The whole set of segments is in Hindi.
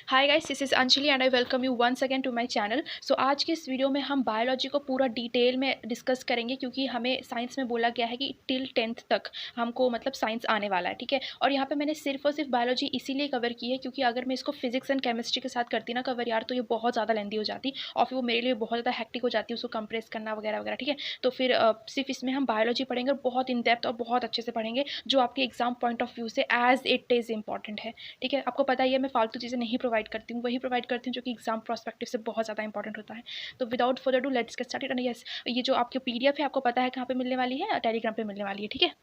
Hi guys, this is Anjali and I welcome you once again to my channel. So आज के इस वीडियो में हम बायोलॉजी को पूरा डिटेल में डिस्कस करेंगे, क्योंकि हमें साइंस में बोला गया है कि टिल 10th तक हमको मतलब साइंस आने वाला है, ठीक है। और यहाँ पे मैंने सिर्फ और सिर्फ बायोलॉजी इसीलिए कवर की है क्योंकि अगर मैं इसको फिजिक्स एंड केमिस्ट्री के साथ करती ना कवर यार, तो ये बहुत ज़्यादा लेंदी हो जाती और फिर वो मेरे लिए बहुत ज़्यादा हैक्टिक हो जाती है उसको कंप्रेस करना वगैरह वगैरह, ठीक है। तो फिर सिर्फ इसमें हम बायोलॉजी पढ़ेंगे और बहुत इन डेप्थ और बहुत अच्छे से पढ़ेंगे, जो आपके एग्जाम पॉइंट ऑफ व्यू से एज इट इज़ इंपॉर्टेंट है, ठीक है। आपको पता ही है मैं फालतू चीज़ें नहीं प्रोवाइड करती हूँ, वही प्रोवाइड करती हूँ जो कि एग्जाम प्रोस्पेक्टिव से बहुत ज़्यादा इंपॉर्टेंट होता है। तो without further do let's get started. And yes, ये जो आपकी पीडीएफ है आपको पता है कहाँ पे मिलने वाली है, टेलीग्राम पे मिलने वाली है, ठीक है।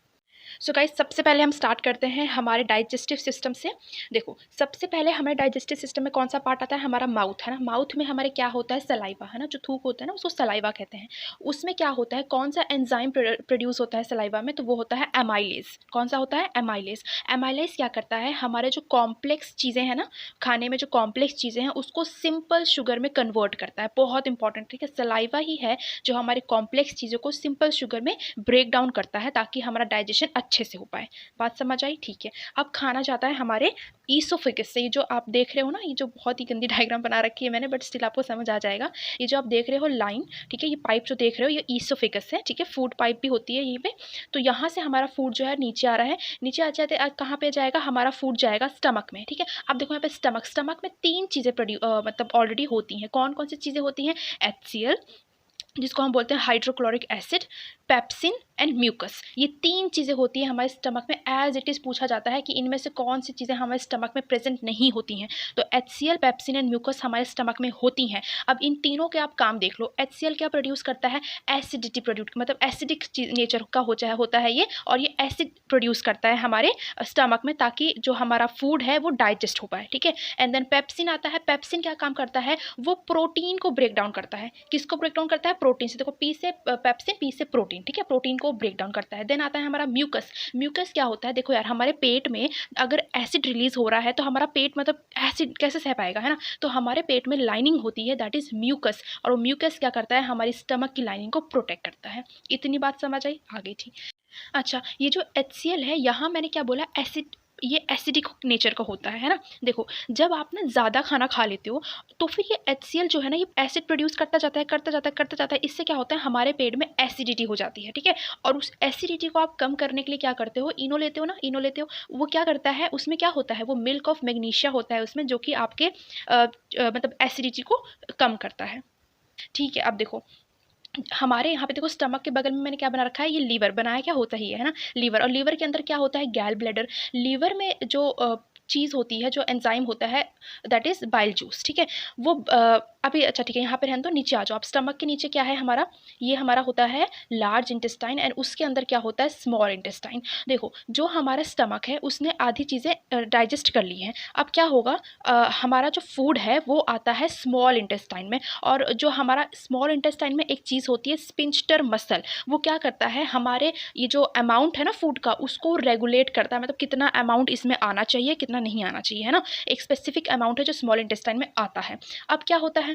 सो गाइस, सबसे पहले हम स्टार्ट करते हैं हमारे डाइजेस्टिव सिस्टम से। देखो, सबसे पहले हमारे डाइजेस्टिव सिस्टम में कौन सा पार्ट आता है, हमारा माउथ है ना। माउथ में हमारे क्या होता है, सलाइवा है ना, जो थूक होता है ना उसको सलाइवा कहते हैं। उसमें क्या होता है, कौन सा एंजाइम प्रोड्यूस होता है सलाइवा में, तो वो होता है एमाइलेज। कौन सा होता है, एमाइलेज। एमाइलेज क्या करता है, हमारे जो कॉम्प्लेक्स चीज़ें हैं ना, खाने में जो कॉम्प्लेक्स चीज़ें हैं उसको सिंपल शुगर में कन्वर्ट करता है। बहुत इंपॉर्टेंट, ठीक है। सलाइवा ही है जो हमारे कॉम्प्लेक्स चीज़ों को सिंपल शुगर में ब्रेक डाउन करता है ताकि हमारा डाइजेशन अच्छे से हो पाए। बात समझ आई, ठीक है। अब खाना जाता है हमारे ईसोफेगस से। ये जो आप देख रहे हो ना, ये जो बहुत ही गंदी डायग्राम बना रखी है मैंने, बट स्टिल आपको समझ आ जाएगा। ये जो आप देख रहे हो लाइन, ठीक है, ये पाइप जो देख रहे हो ये ईसोफेगस है, ठीक है। फूड पाइप भी होती है यहीं पे। तो यहाँ से हमारा फूड जो है नीचे आ रहा है, नीचे आ जाते कहाँ पे जाएगा, हमारा फूड जाएगा स्टमक में, ठीक है। अब देखो यहाँ पे स्टमक में तीन चीज़ें मतलब ऑलरेडी होती हैं। कौन कौन सी चीज़ें होती हैं, HCl, जिसको हम बोलते हैं hydrochloric acid, pepsin and mucus. ये तीन चीज़ें होती हैं हमारे स्टमक में। एज इट इज़ पूछा जाता है कि इनमें से कौन सी चीज़ें हमारे स्टमक में प्रेजेंट नहीं होती हैं, तो HCl, पेप्सिन एंड म्यूकस हमारे स्टमक में होती हैं। अब इन तीनों के आप काम देख लो। HCl क्या प्रोड्यूस करता है, एसिडिटी प्रोड्यूस, मतलब एसिडिक नेचर का होता है ये, और ये एसिड प्रोड्यूस करता है हमारे स्टमक में ताकि जो हमारा फूड है वो डाइजेस्ट हो पाए, ठीक है। एंड देन पेप्सिन आता है। पेप्सिन क्या काम करता है, वो प्रोटीन को ब्रेक डाउन करता है। किसको ब्रेक डाउन करता है, प्रोटीन से। देखो, पी से पेप्सिन, पी से प्रोटीन, ठीक है, प्रोटीन को ब्रेक डाउन करता है। देन आता है हमारा म्यूकस। म्यूकस क्या होता है, देखो यार, हमारे पेट में अगर एसिड रिलीज हो रहा है तो हमारा पेट मतलब एसिड कैसे सह पाएगा, है ना। तो हमारे पेट में लाइनिंग होती है, दैट इज म्यूकस, और वो म्यूकस क्या करता है, हमारी स्टमक की लाइनिंग को प्रोटेक्ट करता है। इतनी बात समझ आई, आगे थी। अच्छा, ये जो HCl है, यहाँ मैंने क्या बोला, एसिड, ये एसिडिक नेचर का होता है ना। देखो, जब आप ना ज़्यादा खाना खा लेते हो तो फिर ये HCl जो है ना, ये एसिड प्रोड्यूस करता जाता है, करता जाता है, करता जाता है। इससे क्या होता है, हमारे पेट में एसिडिटी हो जाती है, ठीक है। और उस एसिडिटी को आप कम करने के लिए क्या करते हो, इनो लेते हो ना, इनो लेते हो। वो क्या करता है, उसमें क्या होता है, वो मिल्क ऑफ मैग्नीशिया होता है उसमें, जो कि आपके मतलब एसिडिटी को कम करता है, ठीक है। अब देखो, हमारे यहाँ पे देखो, स्टमक के बगल में मैंने क्या बना रखा है, ये लीवर बनाया, क्या होता ही है ना, लीवर। और लीवर के अंदर क्या होता है, गैल ब्लैडर। लीवर में जो चीज़ होती है, जो एंजाइम होता है, दैट इज़ बाइल जूस, ठीक है। वो अभी अच्छा ठीक है, यहाँ पे रहने दो, नीचे आ जाओ। आप स्टमक के नीचे क्या है हमारा, ये हमारा होता है लार्ज इंटेस्टाइन, एंड उसके अंदर क्या होता है, स्मॉल इंटेस्टाइन। देखो, जो हमारा स्टमक है उसने आधी चीज़ें डाइजेस्ट कर ली हैं। अब क्या होगा, हमारा जो फूड है वो आता है स्मॉल इंटेस्टाइन में, और जो हमारा स्मॉल इंटेस्टाइन में एक चीज़ होती है स्पिंक्टर मसल। वो क्या करता है, हमारे ये जो अमाउंट है ना फूड का, उसको रेगुलेट करता है, मतलब कितना अमाउंट इसमें आना चाहिए, कितना नहीं आना चाहिए, है ना। एक स्पेसिफिक अमाउंट है जो स्मॉल इंटेस्टाइन में आता है। अब क्या होता है,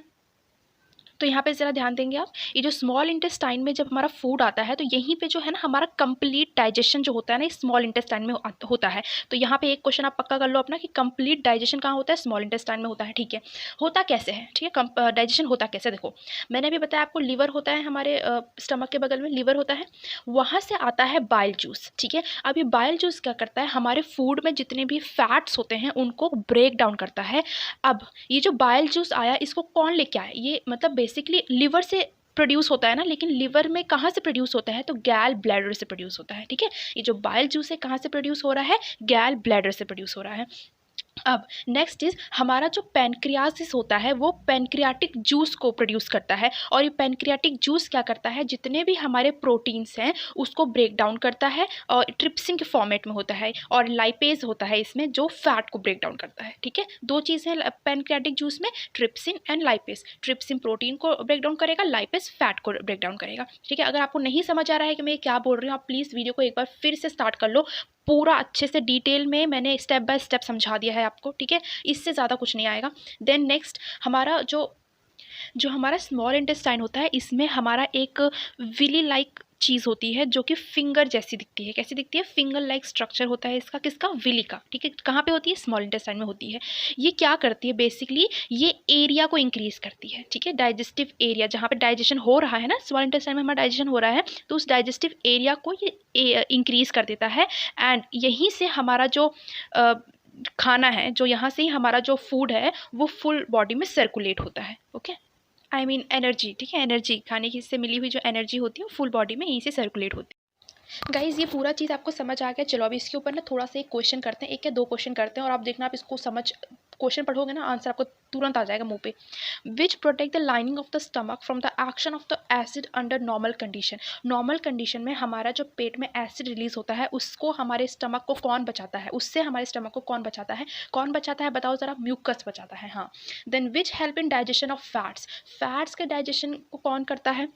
तो यहाँ पे ज़रा ध्यान देंगे आप, ये जो स्मॉल इंटेस्टाइन में जब हमारा फूड आता है तो यहीं पे जो है ना हमारा कंप्लीट डाइजेशन जो होता है ना, स्मॉल इंटेस्टाइन में होता है। तो यहाँ पे एक क्वेश्चन आप पक्का कर लो अपना कि कंप्लीट डाइजेशन कहाँ होता है, स्मॉल इंटेस्टाइन में होता है, ठीक है। होता कैसे है, ठीक है, डाइजेशन होता कैसे, देखो मैंने अभी बताया आपको, लीवर होता है हमारे स्टमक के बगल में, लीवर होता है, वहाँ से आता है बाइल जूस, ठीक है। अब ये बाइल जूस क्या करता है, हमारे फूड में जितने भी फैट्स होते हैं उनको ब्रेक डाउन करता है। अब ये जो बाइल जूस आया, इसको कौन लेके आया, ये मतलब बेसिकली लिवर से प्रोड्यूस होता है ना, लेकिन लिवर में कहाँ से प्रोड्यूस होता है, तो गैल ब्लैडर से प्रोड्यूस होता है, ठीक है। ये जो बाइल जूस है कहाँ से प्रोड्यूस हो रहा है, गैल ब्लैडर से प्रोड्यूस हो रहा है। अब नेक्स्ट इज, हमारा जो पैनक्रियासिस होता है वो पैनक्रियाटिक जूस को प्रोड्यूस करता है, और ये पैनक्रियाटिक जूस क्या करता है, जितने भी हमारे प्रोटीन्स हैं उसको ब्रेक डाउन करता है, और ट्रिप्सिन के फॉर्मेट में होता है, और लाइपेज होता है इसमें जो फैट को ब्रेक डाउन करता है, ठीक है। दो चीज़ें हैं पैनक्रियाटिक जूस में, trypsin and lipase. Trypsin protein को ब्रेक डाउन करेगा, लाइपेज फैट को ब्रेक डाउन करेगा, ठीक है। अगर आपको नहीं समझ आ रहा है कि मैं क्या बोल रही हूँ, आप प्लीज़ वीडियो को एक बार फिर से स्टार्ट कर लो। पूरा अच्छे से डिटेल में मैंने स्टेप बाय स्टेप समझा दिया है आपको, ठीक है। इससे ज़्यादा कुछ नहीं आएगा। देन नेक्स्ट, हमारा जो हमारा स्मॉल इंटेस्टाइन होता है, इसमें हमारा एक विली लाइक चीज़ होती है जो कि फिंगर जैसी दिखती है। कैसी दिखती है? फिंगर लाइक स्ट्रक्चर होता है इसका, किसका? विली का। ठीक है, कहाँ पे होती है? स्मॉल इंटेस्टाइन में होती है। ये क्या करती है बेसिकली? ये एरिया को इंक्रीज करती है। ठीक है, डाइजेस्टिव एरिया जहाँ पे डाइजेशन हो रहा है ना, स्मॉल इंटेस्टाइन में हमारा डाइजेशन हो रहा है, तो उस डाइजेस्टिव एरिया को ये इंक्रीज कर देता है। एंड यहीं से हमारा जो खाना है, जो यहाँ से ही हमारा जो फूड है वो फुल बॉडी में सर्कुलेट होता है। Okay, I mean energy. ठीक है, एनर्जी खाने की से मिली हुई जो एनर्जी होती है वो फुल बॉडी में यहीं से सर्कुलेट होती है। गाइज, ये पूरा चीज़ आपको समझ आ गया। चलो अब इसके ऊपर ना थोड़ा सा एक क्वेश्चन करते हैं, एक या दो क्वेश्चन करते हैं, और आप देखना आप इसको समझ, क्वेश्चन पढ़ोगे ना आंसर आपको तुरंत आ जाएगा मुंह पे। विच protect the lining of the stomach from the action of the acid under normal condition. Normal condition में हमारा जो पेट में एसिड रिलीज होता है उसको हमारे स्टमक को कौन बचाता है? उससे हमारे स्टमक को कौन बचाता है? कौन बचाता है बताओ ज़रा? म्यूकस बचाता है। हाँ। Then which help in digestion of fats. Fats के डाइजेशन को कौन करता है?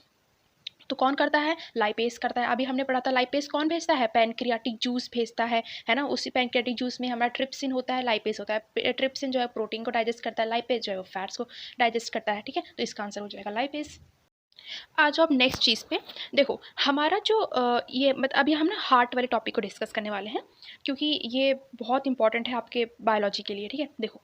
तो कौन करता है? लाइपेज करता है। अभी हमने पढ़ा था लाइपेज कौन भेजता है? पैनक्रियाटिक जूस भेजता है ना। उसी पैनक्रियाटिक जूस में हमारा ट्रिप्सिन होता है, लाइपेज होता है। ट्रिप्सिन जो है प्रोटीन को डाइजेस्ट करता है, लाइपेज जो है वो फैट्स को डाइजेस्ट करता है। ठीक है, तो इसका आंसर हो जाएगा लाइपेज। आ जाओ अब नेक्स्ट चीज़ पे। देखो हमारा जो ये मतलब अभी हम ना हार्ट वाले टॉपिक को डिस्कस करने वाले हैं, क्योंकि ये बहुत इंपॉर्टेंट है आपके बायोलॉजी के लिए। ठीक है, देखो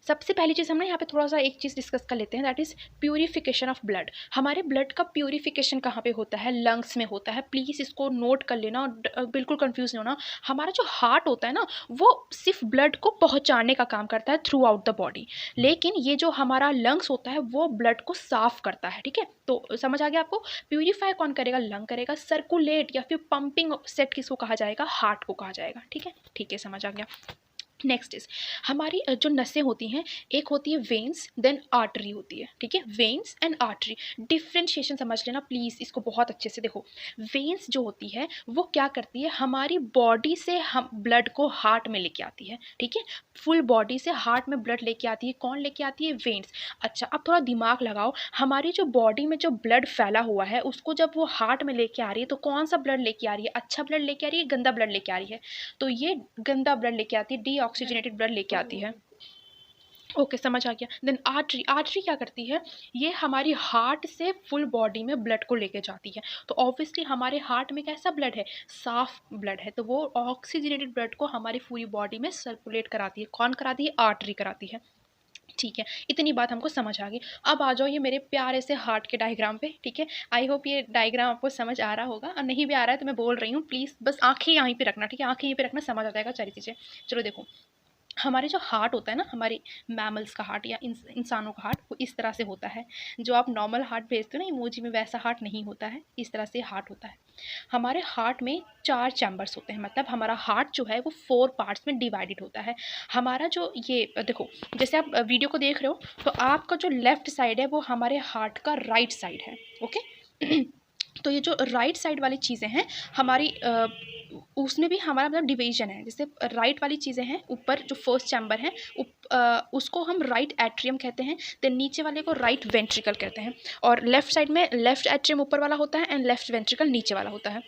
सबसे पहली चीज़ हम ना यहाँ पे थोड़ा सा एक चीज़ डिस्कस कर लेते हैं, that is purification of blood. हमारे ब्लड का प्यूरिफिकेशन कहाँ पे होता है? लंग्स में होता है। प्लीज़ इसको नोट कर लेना और बिल्कुल कंफ्यूज नहीं होना। हमारा जो हार्ट होता है ना वो सिर्फ ब्लड को पहुँचाने का काम करता है थ्रू आउट द बॉडी, लेकिन ये जो हमारा लंग्स होता है वो ब्लड को साफ करता है। ठीक है, तो समझ आ गया आपको? प्यूरिफाई कौन करेगा? लंग करेगा। सर्कुलेट या फिर पंपिंग सेट किसको कहा जाएगा? हार्ट को कहा जाएगा। ठीक है, समझ आ गया। नेक्स्ट इज हमारी जो नसें होती हैं, एक होती है वेन्स, देन आर्टरी होती है। ठीक है, वेन्स एंड आर्टरी, डिफ्रेंशिएशन समझ लेना प्लीज़ इसको बहुत अच्छे से। देखो वेन्स जो होती है वो क्या करती है? हमारी बॉडी से हम ब्लड को हार्ट में लेके आती है। ठीक है, फुल बॉडी से हार्ट में ब्लड लेके आती है। कौन लेके आती है? वेन्स। अच्छा, अब थोड़ा दिमाग लगाओ, हमारी जो बॉडी में जो ब्लड फैला हुआ है उसको जब वो हार्ट में लेके आ रही है तो कौन सा ब्लड लेके आ रही है? अच्छा ब्लड लेके आ रही है, गंदा ब्लड लेके आ रही है? तो ये गंदा ब्लड लेके आती है, ऑक्सीजनेटेड ब्लड लेके आती है। ओके, समझ आ गया। देन आर्टरी, आर्टरी क्या करती है? ये हमारी हार्ट से फुल बॉडी में ब्लड को लेके जाती है। तो ऑब्वियसली हमारे हार्ट में कैसा ब्लड है? साफ ब्लड है, तो वो ऑक्सीजनेटेड ब्लड को हमारी पूरी बॉडी में सर्कुलेट कराती है। कौन कराती है? आर्टरी कराती है। ठीक है, इतनी बात हमको समझ आ गई। अब आ जाओ ये मेरे प्यारे से हार्ट के डायग्राम पे। ठीक है, आई होप ये डायग्राम आपको समझ आ रहा होगा, और नहीं भी आ रहा है तो मैं बोल रही हूँ, प्लीज़ बस आंखें यहीं पे रखना। ठीक है, आंखें यहीं पे रखना, समझ आ जाएगा सारी चीज़ें। चलो देखो, हमारे जो हार्ट होता है ना, हमारी मैमल्स का हार्ट या इंसानों का हार्ट, वो इस तरह से होता है। जो आप नॉर्मल हार्ट भेजते हो ना इमोजी में, वैसा हार्ट नहीं होता है, इस तरह से हार्ट होता है। हमारे हार्ट में 4 चैम्बर्स होते हैं, मतलब हमारा हार्ट जो है वो 4 पार्ट्स में डिवाइडेड होता है। हमारा जो ये देखो, जैसे आप वीडियो को देख रहे हो तो आपका जो लेफ्ट साइड है वो हमारे हार्ट का राइट साइड है। ओके तो ये जो राइट साइड वाली चीज़ें हैं हमारी उसमें भी हमारा मतलब डिवीजन है। जैसे राइट वाली चीज़ें हैं, ऊपर जो फर्स्ट चैम्बर है उसको हम राइट एट्रियम कहते हैं, देन नीचे वाले को राइट वेंट्रिकल कहते हैं, और लेफ्ट साइड में लेफ्ट एट्रियम ऊपर वाला होता है एंड लेफ्ट वेंट्रिकल नीचे वाला होता है।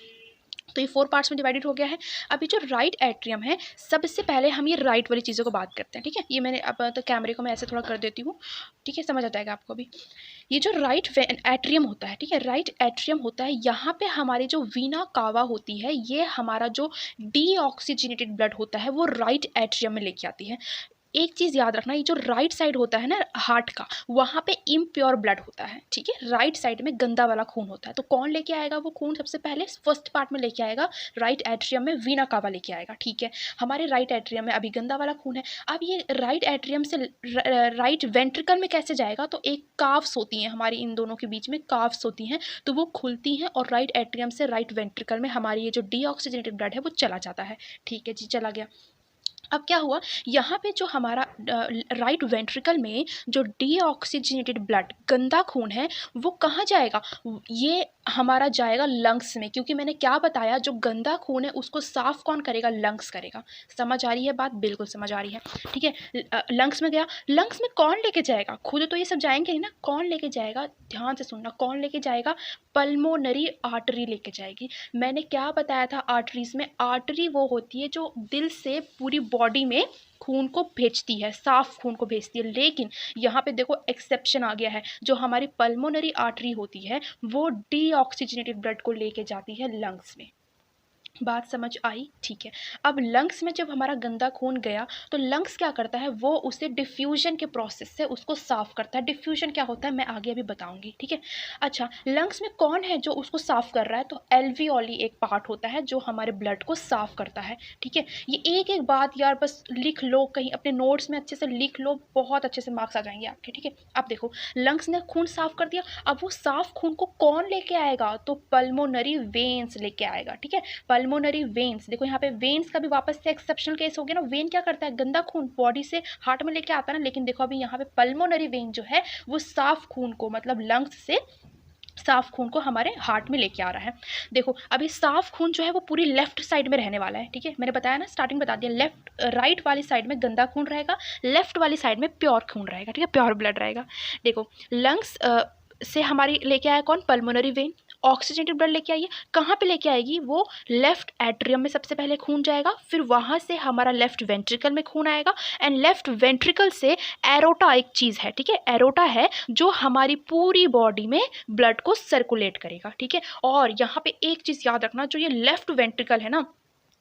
तो ये 4 पार्ट्स में डिवाइडेड हो गया है। अभी जो राइट एट्रियम है, सबसे पहले हम ये राइट वाली चीज़ों को बात करते हैं। ठीक है, ये मैंने अब तो कैमरे को मैं ऐसे थोड़ा कर देती हूँ। ठीक है, समझ आ जाएगा आपको अभी। ये जो राइट एट्रियम होता है, ठीक है, राइट एट्रियम होता है, यहाँ पे हमारी जो वीना कावा होती है, ये हमारा जो डीऑक्सीजनेटेड ब्लड होता है वो राइट एट्रियम में लेके आती है। एक चीज़ याद रखना, ये जो राइट साइड होता है ना हार्ट का, वहाँ पे इम्प्योर ब्लड होता है। ठीक है, राइट साइड में गंदा वाला खून होता है। तो कौन लेके आएगा वो खून? सबसे पहले फर्स्ट पार्ट में लेके आएगा राइट एट्रियम में वीना कावा लेके आएगा। ठीक है, हमारे राइट एट्रियम में अभी गंदा वाला खून है। अब ये राइट एट्रियम से राइट वेंट्रिकल में कैसे जाएगा? तो एक काव्स होती हैं हमारी, इन दोनों के बीच में काव्स होती हैं, तो वो खुलती हैं और राइट एट्रियम से राइट वेंट्रिकल में हमारी ये जो डीऑक्सीजनेटेड ब्लड है वो चला जाता है। ठीक है जी, चला गया। अब क्या हुआ, यहाँ पे जो हमारा राइट वेंट्रिकल में जो डीऑक्सीजनेटेड ब्लड गंदा खून है वो कहाँ जाएगा? ये हमारा जाएगा लंग्स में, क्योंकि मैंने क्या बताया, जो गंदा खून है उसको साफ कौन करेगा? लंग्स करेगा। समझ आ रही है बात? बिल्कुल समझ आ रही है। ठीक है, लंग्स में गया। लंग्स में कौन लेके जाएगा? खुद तो ये सब जाएंगे ही ना, कौन लेके जाएगा? ध्यान से सुनना, कौन लेके जाएगा? पल्मोनरी आर्टरी लेके जाएगी। मैंने क्या बताया था आर्टरीज में? आर्टरी वो होती है जो दिल से पूरी बॉडी में खून को भेजती है, साफ खून को भेजती है। लेकिन यहाँ पे देखो एक्सेप्शन आ गया है, जो हमारी पल्मोनरी आर्टरी होती है वो डीऑक्सीजनेटेड ब्लड को लेके जाती है लंग्स में। बात समझ आई? ठीक है। अब लंग्स में जब हमारा गंदा खून गया तो लंग्स क्या करता है, वो उसे डिफ्यूजन के प्रोसेस से उसको साफ करता है। डिफ्यूजन क्या होता है मैं आगे अभी बताऊंगी, ठीक है। अच्छा, लंग्स में कौन है जो उसको साफ कर रहा है, तो एल्वियोली एक पार्ट होता है जो हमारे ब्लड को साफ करता है, ठीक है। ये एक एक बात यार बस लिख लो, कहीं अपने नोट्स में अच्छे से लिख लो, बहुत अच्छे से मार्क्स आ जाएंगे आपके, ठीक है। अब देखो लंग्स ने खून साफ कर दिया, अब वो साफ खून को कौन लेके आएगा, तो पल्मोनरी वेन्स लेके आएगा, ठीक है। पल्मोनरी वेन्स, देखो यहाँ पे वेन्स का भी वापस से एक्सेप्शनल केस हो गया ना। वेन क्या करता है, गंदा खून बॉडी से हार्ट में लेके आता है ना, लेकिन देखो अभी यहाँ पे पल्मोनरी वेन जो है वो साफ खून को, मतलब लंग्स से साफ खून को हमारे हार्ट में लेके आ रहा है। देखो अभी साफ खून जो है वो पूरी लेफ्ट साइड में रहने वाला है, ठीक है। मैंने बताया ना, स्टार्टिंग बता दिया, लेफ्ट राइट वाली साइड में गंदा खून रहेगा, लेफ्ट वाली साइड में प्योर खून रहेगा, ठीक है, प्योर ब्लड रहेगा। देखो लंग्स से हमारी लेके आया कौन, पल्मोनरी वेन। ऑक्सीजनेटेड ब्लड लेके आइए, कहाँ पे लेके आएगी वो, लेफ्ट एट्रियम में सबसे पहले खून जाएगा, फिर वहाँ से हमारा लेफ्ट वेंट्रिकल में खून आएगा, एंड लेफ्ट वेंट्रिकल से एरोटा एक चीज़ है, ठीक है, एरोटा है जो हमारी पूरी बॉडी में ब्लड को सर्कुलेट करेगा, ठीक है। और यहाँ पे एक चीज़ याद रखना, जो ये लेफ्ट वेंट्रिकल है ना,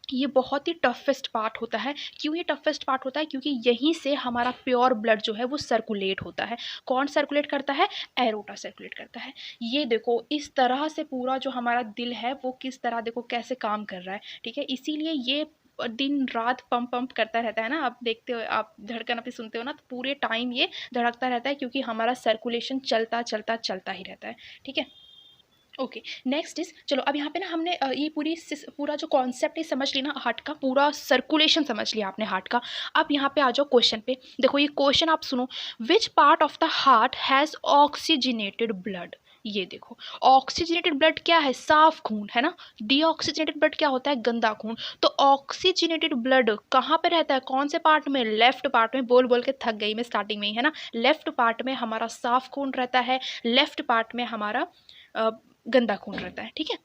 ये बहुत ही टफेस्ट पार्ट होता है। क्यों ये टफेस्ट पार्ट होता है, क्योंकि यहीं से हमारा प्योर ब्लड जो है वो सर्कुलेट होता है। कौन सर्कुलेट करता है, एरोटा सर्कुलेट करता है। ये देखो इस तरह से पूरा जो हमारा दिल है वो किस तरह देखो कैसे काम कर रहा है, ठीक है। इसीलिए ये दिन रात पंप करता रहता है ना, आप देखते हो, आप धड़कन अपनी सुनते हो ना, तो पूरे टाइम ये धड़कता रहता है, क्योंकि हमारा सर्कुलेशन चलता चलता चलता ही रहता है, ठीक है। ओके, नेक्स्ट इज, चलो अब यहाँ पे ना हमने ये पूरा जो कॉन्सेप्ट है समझ लिया ना, हार्ट का पूरा सर्कुलेशन समझ लिया आपने हार्ट का। अब यहाँ पे आ जाओ क्वेश्चन पे। देखो ये क्वेश्चन आप सुनो, which part of the heart has oxygenated blood. ये देखो ऑक्सीजनेटेड ब्लड क्या है, साफ खून है ना। डीऑक्सीजनेटेड ब्लड क्या होता है, गंदा खून। तो ऑक्सीजनेटेड ब्लड कहाँ पे रहता है, कौन से पार्ट में, लेफ्ट पार्ट में। बोल बोल के थक गई मैं स्टार्टिंग में ही, है ना। लेफ्ट पार्ट में हमारा साफ खून रहता है, लेफ्ट पार्ट में हमारा गंदा खून रहता है, ठीक है।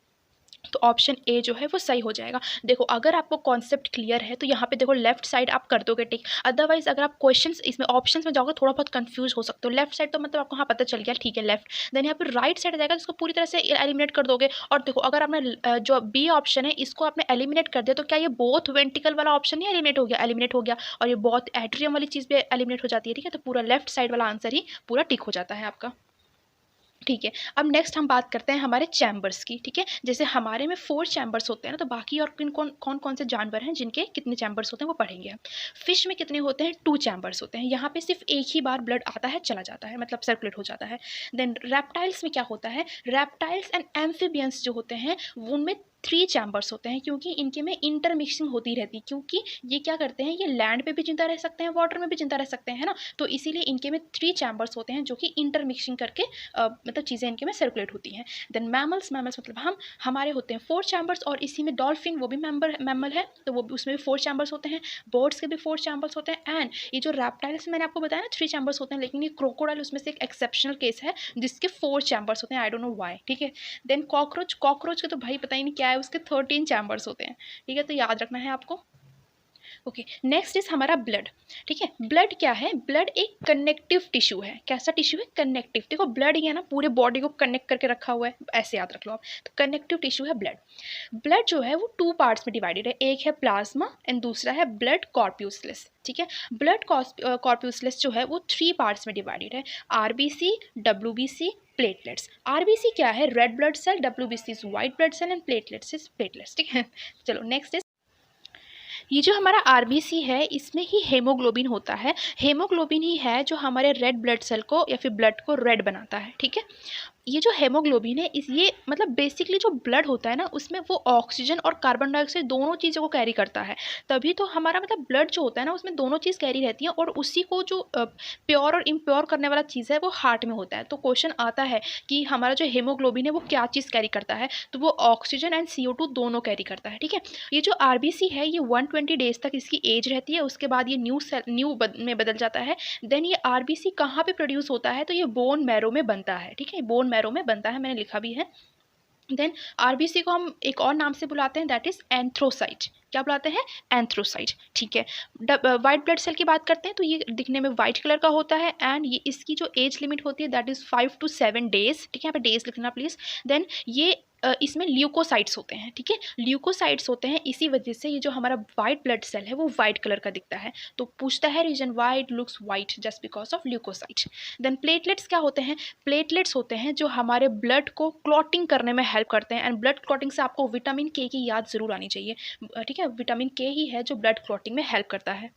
तो ऑप्शन ए जो है वो सही हो जाएगा। देखो अगर आपको कॉन्सेप्ट क्लियर है तो यहाँ पे देखो लेफ्ट साइड आप कर दोगे टिक। अदरवाइज अगर आप क्वेश्चंस इसमें ऑप्शंस में जाओगे थोड़ा बहुत कंफ्यूज हो सकते हो। लेफ्ट साइड तो मतलब आपको हाँ पता चल गया, ठीक है लेफ्ट। देन यहाँ पे राइट साइड जाएगा, जिसको पूरी तरह से एलिमिनेट कर दोगे। और देखो अगर आपने जो बी ऑप्शन है इसको आपने एलिमिनेट कर दिया, तो क्या ये बोथ वेंटिकल वाला ऑप्शन ही एलिमिनेट हो गया, एलिमिनेट हो गया। और ये बहुत एट्रियम वाली चीज़ भी एलिमिनेट हो जाती है, ठीक है। तो पूरा लेफ्ट साइड वाला आंसर ही पूरा टिक हो जाता है आपका, ठीक है। अब नेक्स्ट हम बात करते हैं हमारे चैम्बर्स की, ठीक है। जैसे हमारे में 4 चैम्बर्स होते हैं ना, तो बाकी और कौन कौन से जानवर हैं जिनके कितने चैम्बर्स होते हैं वो पढ़ेंगे हम। फिश में कितने होते हैं, 2 चैम्बर्स होते हैं। यहाँ पे सिर्फ एक ही बार ब्लड आता है चला जाता है, मतलब सर्कुलेट हो जाता है। देन रेप्टाइल्स में क्या होता है, रेप्टाइल्स एंड एम्फीबियंस जो होते हैं उनमें 3 चैम्बर्स होते हैं, क्योंकि इनके में इंटरमिक्सिंग होती रहती है। क्योंकि ये क्या करते हैं, ये लैंड पे भी जिंदा रह सकते हैं, वाटर में भी जिंदा रह सकते हैं, है ना। तो इसीलिए इनके में 3 चैम्बर्स होते हैं जो कि इंटरमिक्सिंग करके मतलब चीज़ें इनके में सर्कुलेट होती हैं। देन मैमल्स मतलब हमारे होते हैं 4 चैम्बर्स, और इसी में डॉल्फिन वो भी मैमल है, तो वो भी उसमें भी 4 चैम्बर्स होते हैं। बर्ड्स के भी 4 चैम्बर्स होते हैं। एंड ये जो रेप्टाइल्स मैंने आपको बताया ना 3 चैम्बर्स होते हैं, लेकिन ये क्रोकोडाइल उसमें से एक एक्सेप्शनल केस है जिसके 4 चैम्बर्स होते हैं, आई डोंट नो व्हाई, ठीक है। देन कॉकरोच के तो भाई पता ही नहीं क्या है, उसके 13 चैम्बर्स होते हैं, ठीक है, तो याद रखना है आपको। ओके, नेक्स्ट इज हमारा ब्लड, ठीक है। ब्लड क्या है, ब्लड एक कनेक्टिव टिश्यू है। कैसा टिश्यू है, कनेक्टिव। देखो ब्लड ही है ना, पूरे बॉडी को कनेक्ट करके रखा हुआ है, ऐसे याद रख लो आप। तो कनेक्टिव टिश्यू है ब्लड। ब्लड जो है वो 2 पार्ट्स में डिवाइडेड है, एक है प्लाज्मा एंड दूसरा है ब्लड कॉर्प्यूसलेस, ठीक है। ब्लड कॉर्प्यूसलेस जो है वो 3 पार्ट्स में डिवाइडेड है, आरबीसी, डब्ल्यूबीसी, प्लेटलेट्स। आरबीसी क्या है, red blood cell, WBC is white blood cell and platelets is platelets, ठीक है। चलो नेक्स्ट इज, ये जो हमारा आरबीसी है इसमें ही हेमोग्लोबिन होता है। हेमोग्लोबिन ही है जो हमारे रेड ब्लड सेल को या फिर ब्लड को रेड बनाता है, ठीक है। ये जो हेमोग्लोबिन है ये मतलब बेसिकली जो ब्लड होता है ना उसमें वो ऑक्सीजन और कार्बन डाइऑक्साइड दोनों चीज़ों को कैरी करता है। तभी तो हमारा मतलब ब्लड जो होता है ना उसमें दोनों चीज़ कैरी रहती है, और उसी को जो प्योर और इम्प्योर करने वाला चीज़ है वो हार्ट में होता है। तो क्वेश्चन आता है कि हमारा जो हेमोग्लोबिन है वो क्या चीज़ कैरी करता है, तो वो ऑक्सीजन एंड CO2 दोनों कैरी करता है, ठीक है। ये जो आरबीसी है ये 120 डेज तक इसकी एज रहती है, उसके बाद ये न्यू में बदल जाता है। देन ये आरबीसी कहाँ पे प्रोड्यूस होता है, तो ये बोन मैरो में बनता है, ठीक है, बोन मैरो में बनता है, मैंने लिखा भी है। देन आरबीसी को हम एक और नाम से बुलाते हैं, दैट इज एंथ्रोसाइट। क्या बुलाते हैं? एंथ्रोसाइट। ठीक है, वाइट ब्लड सेल की बात करते हैं तो ये दिखने में वाइट कलर का होता है एंड ये इसकी जो एज लिमिट होती है दैट इज 5 to 7 days। ठीक है, यहाँ पे डेज लिखना प्लीज। देन ये इसमें ल्यूकोसाइट्स होते हैं। ठीक है, ल्यूकोसाइट्स होते हैं, इसी वजह से ये जो हमारा वाइट ब्लड सेल है वो वाइट कलर का दिखता है। तो पूछता है reason why it looks white, just because of leucocyte. Then platelets क्या होते हैं? प्लेटलेट्स होते हैं जो हमारे ब्लड को क्लॉटिंग करने में हेल्प करते हैं एंड ब्लड क्लॉटिंग से आपको विटामिन के की याद ज़रूर आनी चाहिए। ठीक है, विटामिन के ही है जो ब्लड क्लॉटिंग में हेल्प करता है।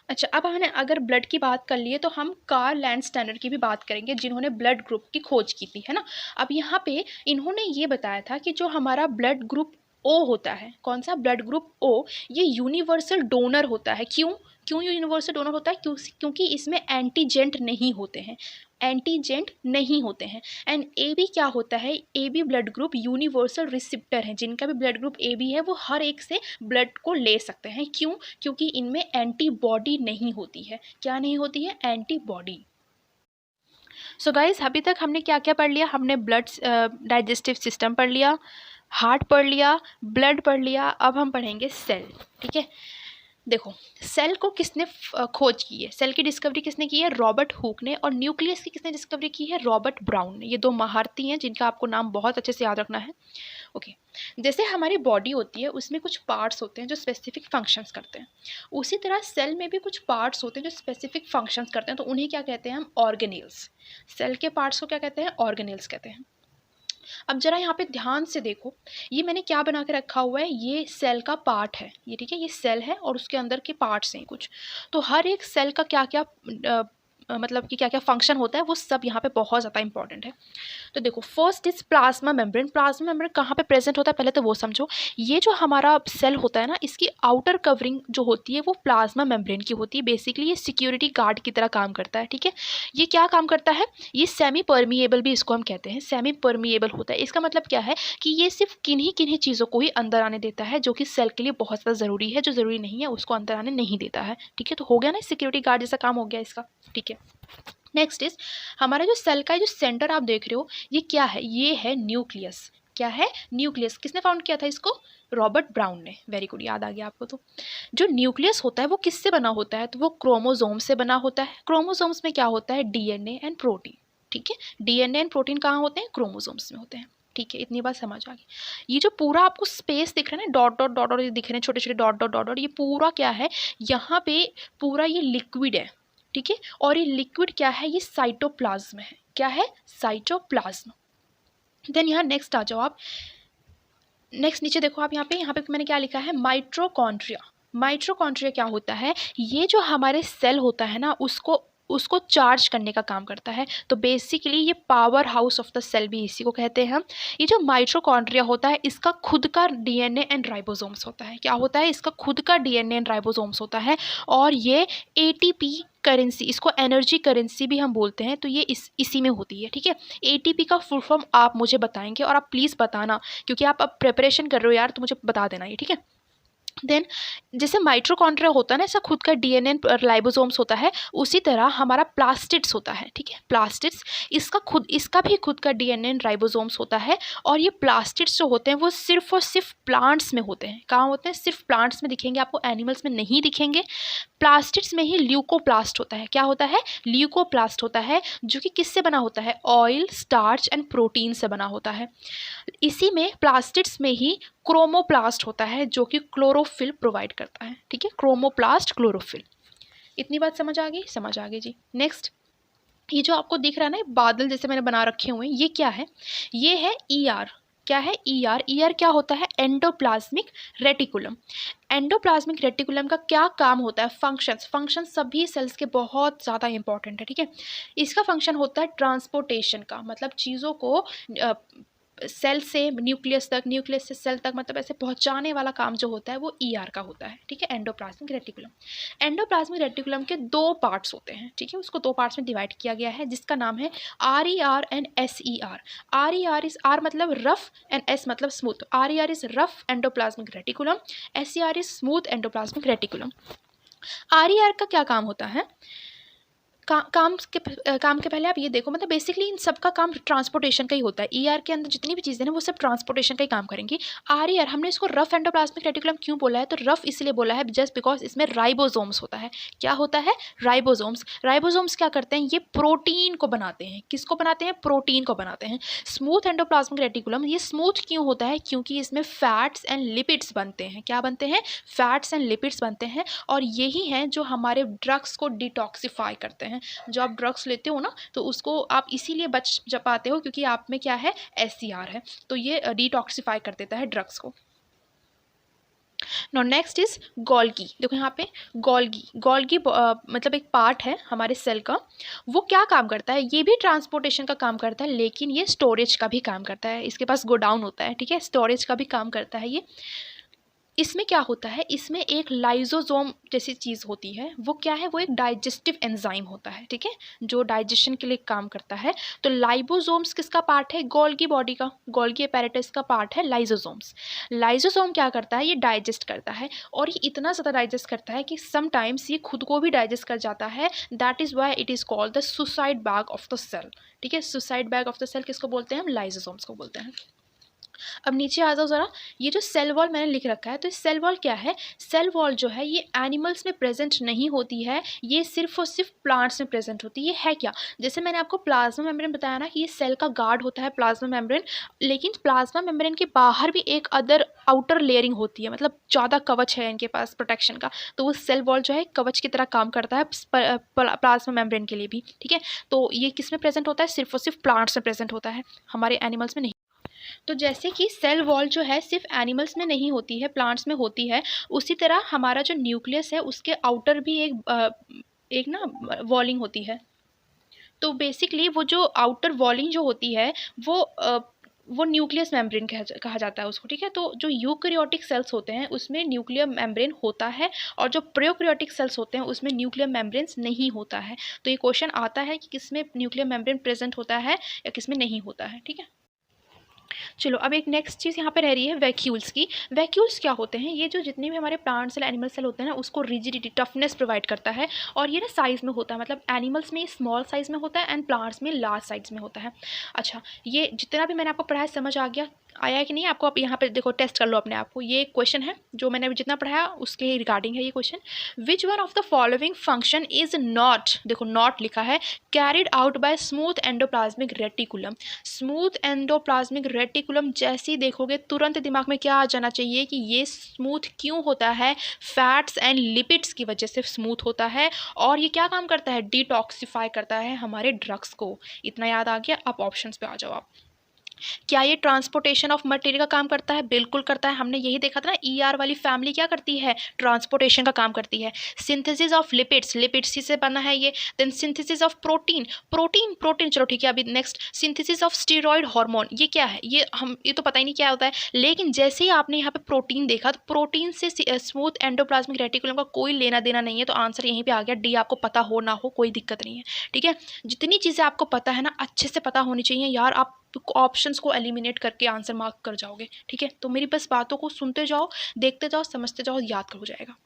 अच्छा, अब हमने अगर ब्लड की बात कर ली है तो हम कार्ल लैंडस्टेनर की भी बात करेंगे, जिन्होंने ब्लड ग्रुप की खोज की थी, है ना। अब यहाँ पे इन्होंने ये बताया था कि जो हमारा ब्लड ग्रुप ओ होता है, कौन सा? ब्लड ग्रुप ओ, ये यूनिवर्सल डोनर होता है। क्यों क्यों यूनिवर्सल डोनर होता है? क्योंकि इसमें एंटीजेंट नहीं होते हैं, एंटीजेंट नहीं होते हैं। एंड ए बी क्या होता है? A B blood group universal receptor है, जिनका भी ब्लड ग्रुप ए बी है वो हर एक से ब्लड को ले सकते हैं। क्यों? क्योंकि इनमें एंटीबॉडी नहीं होती है। क्या नहीं होती है? एंटीबॉडी। सो गाइज, अभी तक हमने क्या क्या पढ़ लिया? हमने ब्लड डाइजेस्टिव सिस्टम पढ़ लिया, हार्ट पढ़ लिया, ब्लड पढ़ लिया, अब हम पढ़ेंगे सेल। ठीक है, देखो सेल को किसने खोज की है? सेल की डिस्कवरी किसने की है? रॉबर्ट हुक ने। और न्यूक्लियस की किसने डिस्कवरी की है? रॉबर्ट ब्राउन ने। ये दो महारथी हैं जिनका आपको नाम बहुत अच्छे से याद रखना है। ओके, जैसे हमारी बॉडी होती है उसमें कुछ पार्ट्स होते हैं जो स्पेसिफिक फंक्शंस करते हैं, उसी तरह सेल में भी कुछ पार्ट्स होते हैं जो स्पेसिफिक फंक्शंस करते हैं, तो उन्हें क्या कहते हैं हम? ऑर्गेनेल्स। सेल के पार्ट्स को क्या कहते हैं? ऑर्गेनेल्स कहते हैं। अब जरा यहाँ पे ध्यान से देखो, ये मैंने क्या बना के रखा हुआ है? ये सेल का पार्ट है ये। ठीक है, ये सेल है और उसके अंदर के पार्ट्स हैं कुछ। तो हर एक सेल का क्या क्या मतलब कि क्या क्या फंक्शन होता है वो सब यहाँ पे बहुत ज़्यादा इंपॉर्टेंट है। तो देखो, first is plasma membrane. Plasma membrane कहाँ पे प्रेजेंट होता है पहले तो वो समझो। ये जो हमारा सेल होता है ना, इसकी आउटर कवरिंग जो होती है वो प्लाज्मा मेम्ब्रेन की होती है। बेसिकली ये सिक्योरिटी गार्ड की तरह काम करता है। ठीक है, ये क्या काम करता है? ये सेमी परमिएबल भी इसको हम कहते हैं, सेमी परमिएबल होता है। इसका मतलब क्या है कि ये सिर्फ किन्हीं किन्हीं चीज़ों को ही अंदर आने देता है जो कि सेल के लिए बहुत ज़्यादा ज़रूरी है, जो ज़रूरी नहीं है उसको अंदर आने नहीं देता है। ठीक है, तो हो गया ना, सिक्योरिटी गार्ड जैसा काम हो गया इसका। ठीक है, नेक्स्ट इज हमारा जो सेल का जो सेंटर आप देख रहे हो ये क्या है? ये है न्यूक्लियस। क्या है? न्यूक्लियस। किसने फाउंड किया था इसको? रॉबर्ट ब्राउन ने। वेरी गुड, याद आ गया आपको। तो जो न्यूक्लियस होता है वो किससे बना होता है? तो वो क्रोमोसोम से बना होता है। क्रोमोसोम्स में क्या होता है? DNA and protein. ठीक है, डीएनए एंड प्रोटीन कहाँ होते हैं? क्रोमोसोम्स में होते हैं। ठीक है, इतनी बात समझ आ गई। ये जो पूरा आपको स्पेस दिख रहा है ना, डॉट डॉट डॉट डॉट ये दिख रहे हैं, छोटे छोटे डॉट डॉट डॉट डॉट, ये पूरा क्या है? यहाँ पे पूरा ये लिक्विड है। ठीक है, और ये लिक्विड क्या है? ये साइटोप्लाज्म है। क्या है? साइटोप्लाज्म। देन यहाँ नेक्स्ट आ जाओ आप। नेक्स्ट नीचे देखो आप, यहाँ पे मैंने क्या लिखा है? माइट्रोकॉन्ड्रिया। माइट्रोकॉन्ड्रिया क्या होता है? ये जो हमारे सेल होता है ना, उसको चार्ज करने का काम करता है। तो बेसिकली ये power house of the cell भी इसी को कहते हैं हम। ये जो माइट्रोकॉन्ड्रिया होता है इसका खुद का डीएनए एंड राइबोसोम्स होता है। क्या होता है? इसका खुद का डीएनए एंड राइबोसोम्स होता है। और ये एटीपी करेंसी, इसको एनर्जी करेंसी भी हम बोलते हैं, तो ये इसी में होती है। ठीक है, एटीपी का फुल फॉर्म आप मुझे बताएंगे और आप प्लीज़ बताना, क्योंकि आप अब प्रिपरेशन कर रहे हो यार, तो मुझे बता देना ये। ठीक है, देन जैसे माइट्रोकॉन्ड्रिया होता है ना, ऐसा खुद का डीएनए राइबोसोम्स होता है, उसी तरह हमारा प्लास्टिड्स होता है। ठीक है, प्लास्टिड्स इसका भी खुद का डीएनए राइबोसोम्स होता है। और ये प्लास्टिड्स जो होते हैं वो सिर्फ और सिर्फ प्लांट्स में होते हैं। कहाँ होते हैं? सिर्फ प्लांट्स में दिखेंगे आपको, एनिमल्स में नहीं दिखेंगे। प्लास्टिड्स में ही ल्यूकोप्लास्ट होता है। क्या होता है? ल्यूकोप्लास्ट होता है, जो कि किससे बना होता है? ऑयल, स्टार्च एंड प्रोटीन से बना होता है। इसी में प्लास्टिड्स में ही क्रोमोप्लास्ट होता है, जो कि क्लोरोफिल प्रोवाइड करता है। ठीक है, क्रोमोप्लास्ट, क्लोरोफिल। इतनी बात समझ आ गई? समझ आ गई जी। नेक्स्ट, ये जो आपको दिख रहा है ना, बादल जैसे मैंने बना रखे हुए हैं, ये क्या है? ये है ईआर। क्या है? ईआर। ईआर क्या होता है? Endoplasmic reticulum. एंडोप्लाज्मिक रेटिकुलम का क्या काम होता है? फंक्शंस सभी सेल्स के बहुत ज़्यादा इंपॉर्टेंट है। ठीक है, इसका फंक्शन होता है ट्रांसपोर्टेशन का, मतलब चीज़ों को सेल से न्यूक्लियस तक, न्यूक्लियस से सेल तक, मतलब ऐसे पहुंचाने वाला काम जो होता है वो ईआर का होता है। ठीक है, एंडोप्लाज्मिक रेटिकुलम। एंडोप्लाज्मिक रेटिकुलम के दो पार्ट्स होते हैं। ठीक है, उसको दो पार्ट्स में डिवाइड किया गया है, जिसका नाम है RER and SER। RER is, R मतलब रफ एंड एस मतलब smooth. RER is rough endoplasmic reticulum, SER is smooth endoplasmic reticulum. RER का क्या काम होता है? काम के पहले आप ये देखो, मतलब बेसिकली इन सब का काम ट्रांसपोर्टेशन का ही होता है। ईआर के अंदर जितनी भी चीज़ें हैं वो सब ट्रांसपोर्टेशन का ही काम करेंगी। आरईआर हमने इसको रफ एंडोप्लाज्मिक रेटिकुलम क्यों बोला है, तो रफ इसलिए बोला है जस्ट बिकॉज इसमें राइबोसोम्स होता है। क्या होता है? राइबोसोम्स। राइबोसोम्स क्या करते हैं? ये प्रोटीन को बनाते हैं। किसको बनाते हैं? प्रोटीन को बनाते हैं। स्मूथ एंडोप्लाज्मिक रेटिकुलम ये स्मूथ क्यों होता है? क्योंकि इसमें फैट्स एंड लिपिड्स बनते हैं। क्या बनते हैं? फैट्स एंड लिपिड्स बनते हैं, और यही हैं जो हमारे ड्रग्स को डिटॉक्सिफाई करते हैं। जो आप ड्रग्स लेते हो ना, तो उसको आप इसीलिए बच पाते हो क्योंकि आप में क्या है? एससीआर है, तो ये डिटॉक्सिफाई कर देता है ड्रग्स को। No next is Golgi. देखो यहाँ पे गोल्गी मतलब एक पार्ट है हमारे सेल का। वो क्या काम करता है? ये भी ट्रांसपोर्टेशन का काम करता है, लेकिन ये स्टोरेज का भी काम करता है। इसके पास गोडाउन होता है, ठीक है, स्टोरेज का भी काम करता है ये। इसमें क्या होता है? इसमें एक लाइजोसोम जैसी चीज़ होती है। वो क्या है? वो एक डाइजेस्टिव एंजाइम होता है, ठीक है, जो डाइजेशन के लिए काम करता है। तो लाइबोसोम्स किसका पार्ट है? गोल्गी बॉडी का, गोल्गी एपेरेटस का पार्ट है लाइजोसोम्स। लाइजोसोम क्या करता है? ये डाइजेस्ट करता है, और ये इतना ज़्यादा डाइजेस्ट करता है कि समटाइम्स ये खुद को भी डाइजेस्ट कर जाता है। That is why it is called the suicide bag of the cell, ठीक है। Suicide bag of the cell किसको बोलते हैं? हम लाइजोसोम्स को बोलते हैं। अब नीचे आ जाओ ज़रा। ये जो सेल वॉल मैंने लिख रखा है, तो सेल वॉल क्या है? सेल वॉल जो है ये एनिमल्स में प्रेजेंट नहीं होती है, ये सिर्फ और सिर्फ प्लांट्स में प्रेजेंट होती है। ये है क्या? जैसे मैंने आपको प्लाज्मा मेम्ब्रेन बताया ना कि ये सेल का गार्ड होता है प्लाज्मा मेम्ब्रेन, लेकिन प्लाज्मा मेम्ब्रेन के बाहर भी एक अदर आउटर लेयरिंग होती है, मतलब ज़्यादा कवच है इनके पास प्रोटेक्शन का। तो वो सेल वॉल जो है कवच की तरह काम करता है प्लाज्मा मेम्ब्रेन के लिए भी, ठीक है। तो ये किस में प्रेजेंट होता है? सिर्फ और सिर्फ प्लांट्स में प्रेजेंट होता है, हमारे एनिमल्स में नहीं। तो जैसे कि सेल वॉल जो है सिर्फ एनिमल्स में नहीं होती है, प्लांट्स में होती है, उसी तरह हमारा जो न्यूक्लियस है उसके आउटर भी एक ना वॉलिंग होती है। तो बेसिकली वो जो आउटर वॉलिंग जो होती है वो न्यूक्लियस मेम्ब्रेन कहा जाता है उसको, ठीक है। तो जो यूकैरियोटिक सेल्स होते हैं उसमें न्यूक्लियर मेम्ब्रेन होता है, और जो प्रोकैरियोटिक सेल्स होते हैं उसमें न्यूक्लियर मेम्ब्रेन्स नहीं होता है। तो ये क्वेश्चन आता है कि किसमें न्यूक्लियर मेम्ब्रेन प्रेजेंट होता है या किसमें नहीं होता है, ठीक है। चलो अब एक नेक्स्ट चीज़ यहाँ पे रह रही है वैक्यूल्स की। वैक्यूल्स क्या होते हैं? ये जो जितने भी हमारे प्लांट सेल एनिमल सेल होते हैं ना, उसको रिजिडिटी टफनेस प्रोवाइड करता है, और ये ना साइज़ में होता है, मतलब एनिमल्स में स्मॉल साइज़ में होता है एंड प्लांट्स में लार्ज साइज़ में होता है। अच्छा, ये जितना भी मैंने आपको पढ़ाया समझ आया है कि नहीं आपको? आप यहाँ पे देखो, टेस्ट कर लो अपने आप को। ये क्वेश्चन है जो मैंने अभी जितना पढ़ाया उसके रिगार्डिंग है ये question. Which one of the following function is not, देखो नॉट लिखा है, carried out by smooth endoplasmic reticulum. Smooth endoplasmic reticulum जैसे ही देखोगे तुरंत दिमाग में क्या आ जाना चाहिए कि ये स्मूथ क्यों होता है? फैट्स एंड लिपिड्स की वजह से स्मूथ होता है, और ये क्या काम करता है? डिटॉक्सिफाई करता है हमारे ड्रग्स को। इतना याद आ गया? अब ऑप्शंस पे आ जाओ आप। क्या ये ट्रांसपोर्टेशन ऑफ मटेरियल का काम करता है? बिल्कुल करता है। हमने यही देखा था ना, ईआर वाली फैमिली क्या करती है? ट्रांसपोर्टेशन का काम करती है। सिंथेसिस ऑफ लिपिड्स, लिपिड्स से बना है ये। Then synthesis of protein, protein चलो ठीक है। अभी next synthesis of steroid hormone, ये क्या है? ये तो पता ही नहीं क्या होता है, लेकिन जैसे ही आपने यहाँ पे प्रोटीन देखा, तो प्रोटीन से स्मूथ एंडोप्लाज्मिक रेटिकुलम का कोई लेना देना नहीं है। तो आंसर यहीं पे आ गया डी। आपको पता हो ना हो कोई दिक्कत नहीं है, ठीक है। जितनी चीज़ें आपको पता है ना, अच्छे से पता होनी चाहिए यार। आप ऑप्शंस को एलिमिनेट करके आंसर मार्क कर जाओगे, ठीक है। तो मेरी बस बातों को सुनते जाओ, देखते जाओ, समझते जाओ, याद कर हो जाएगा।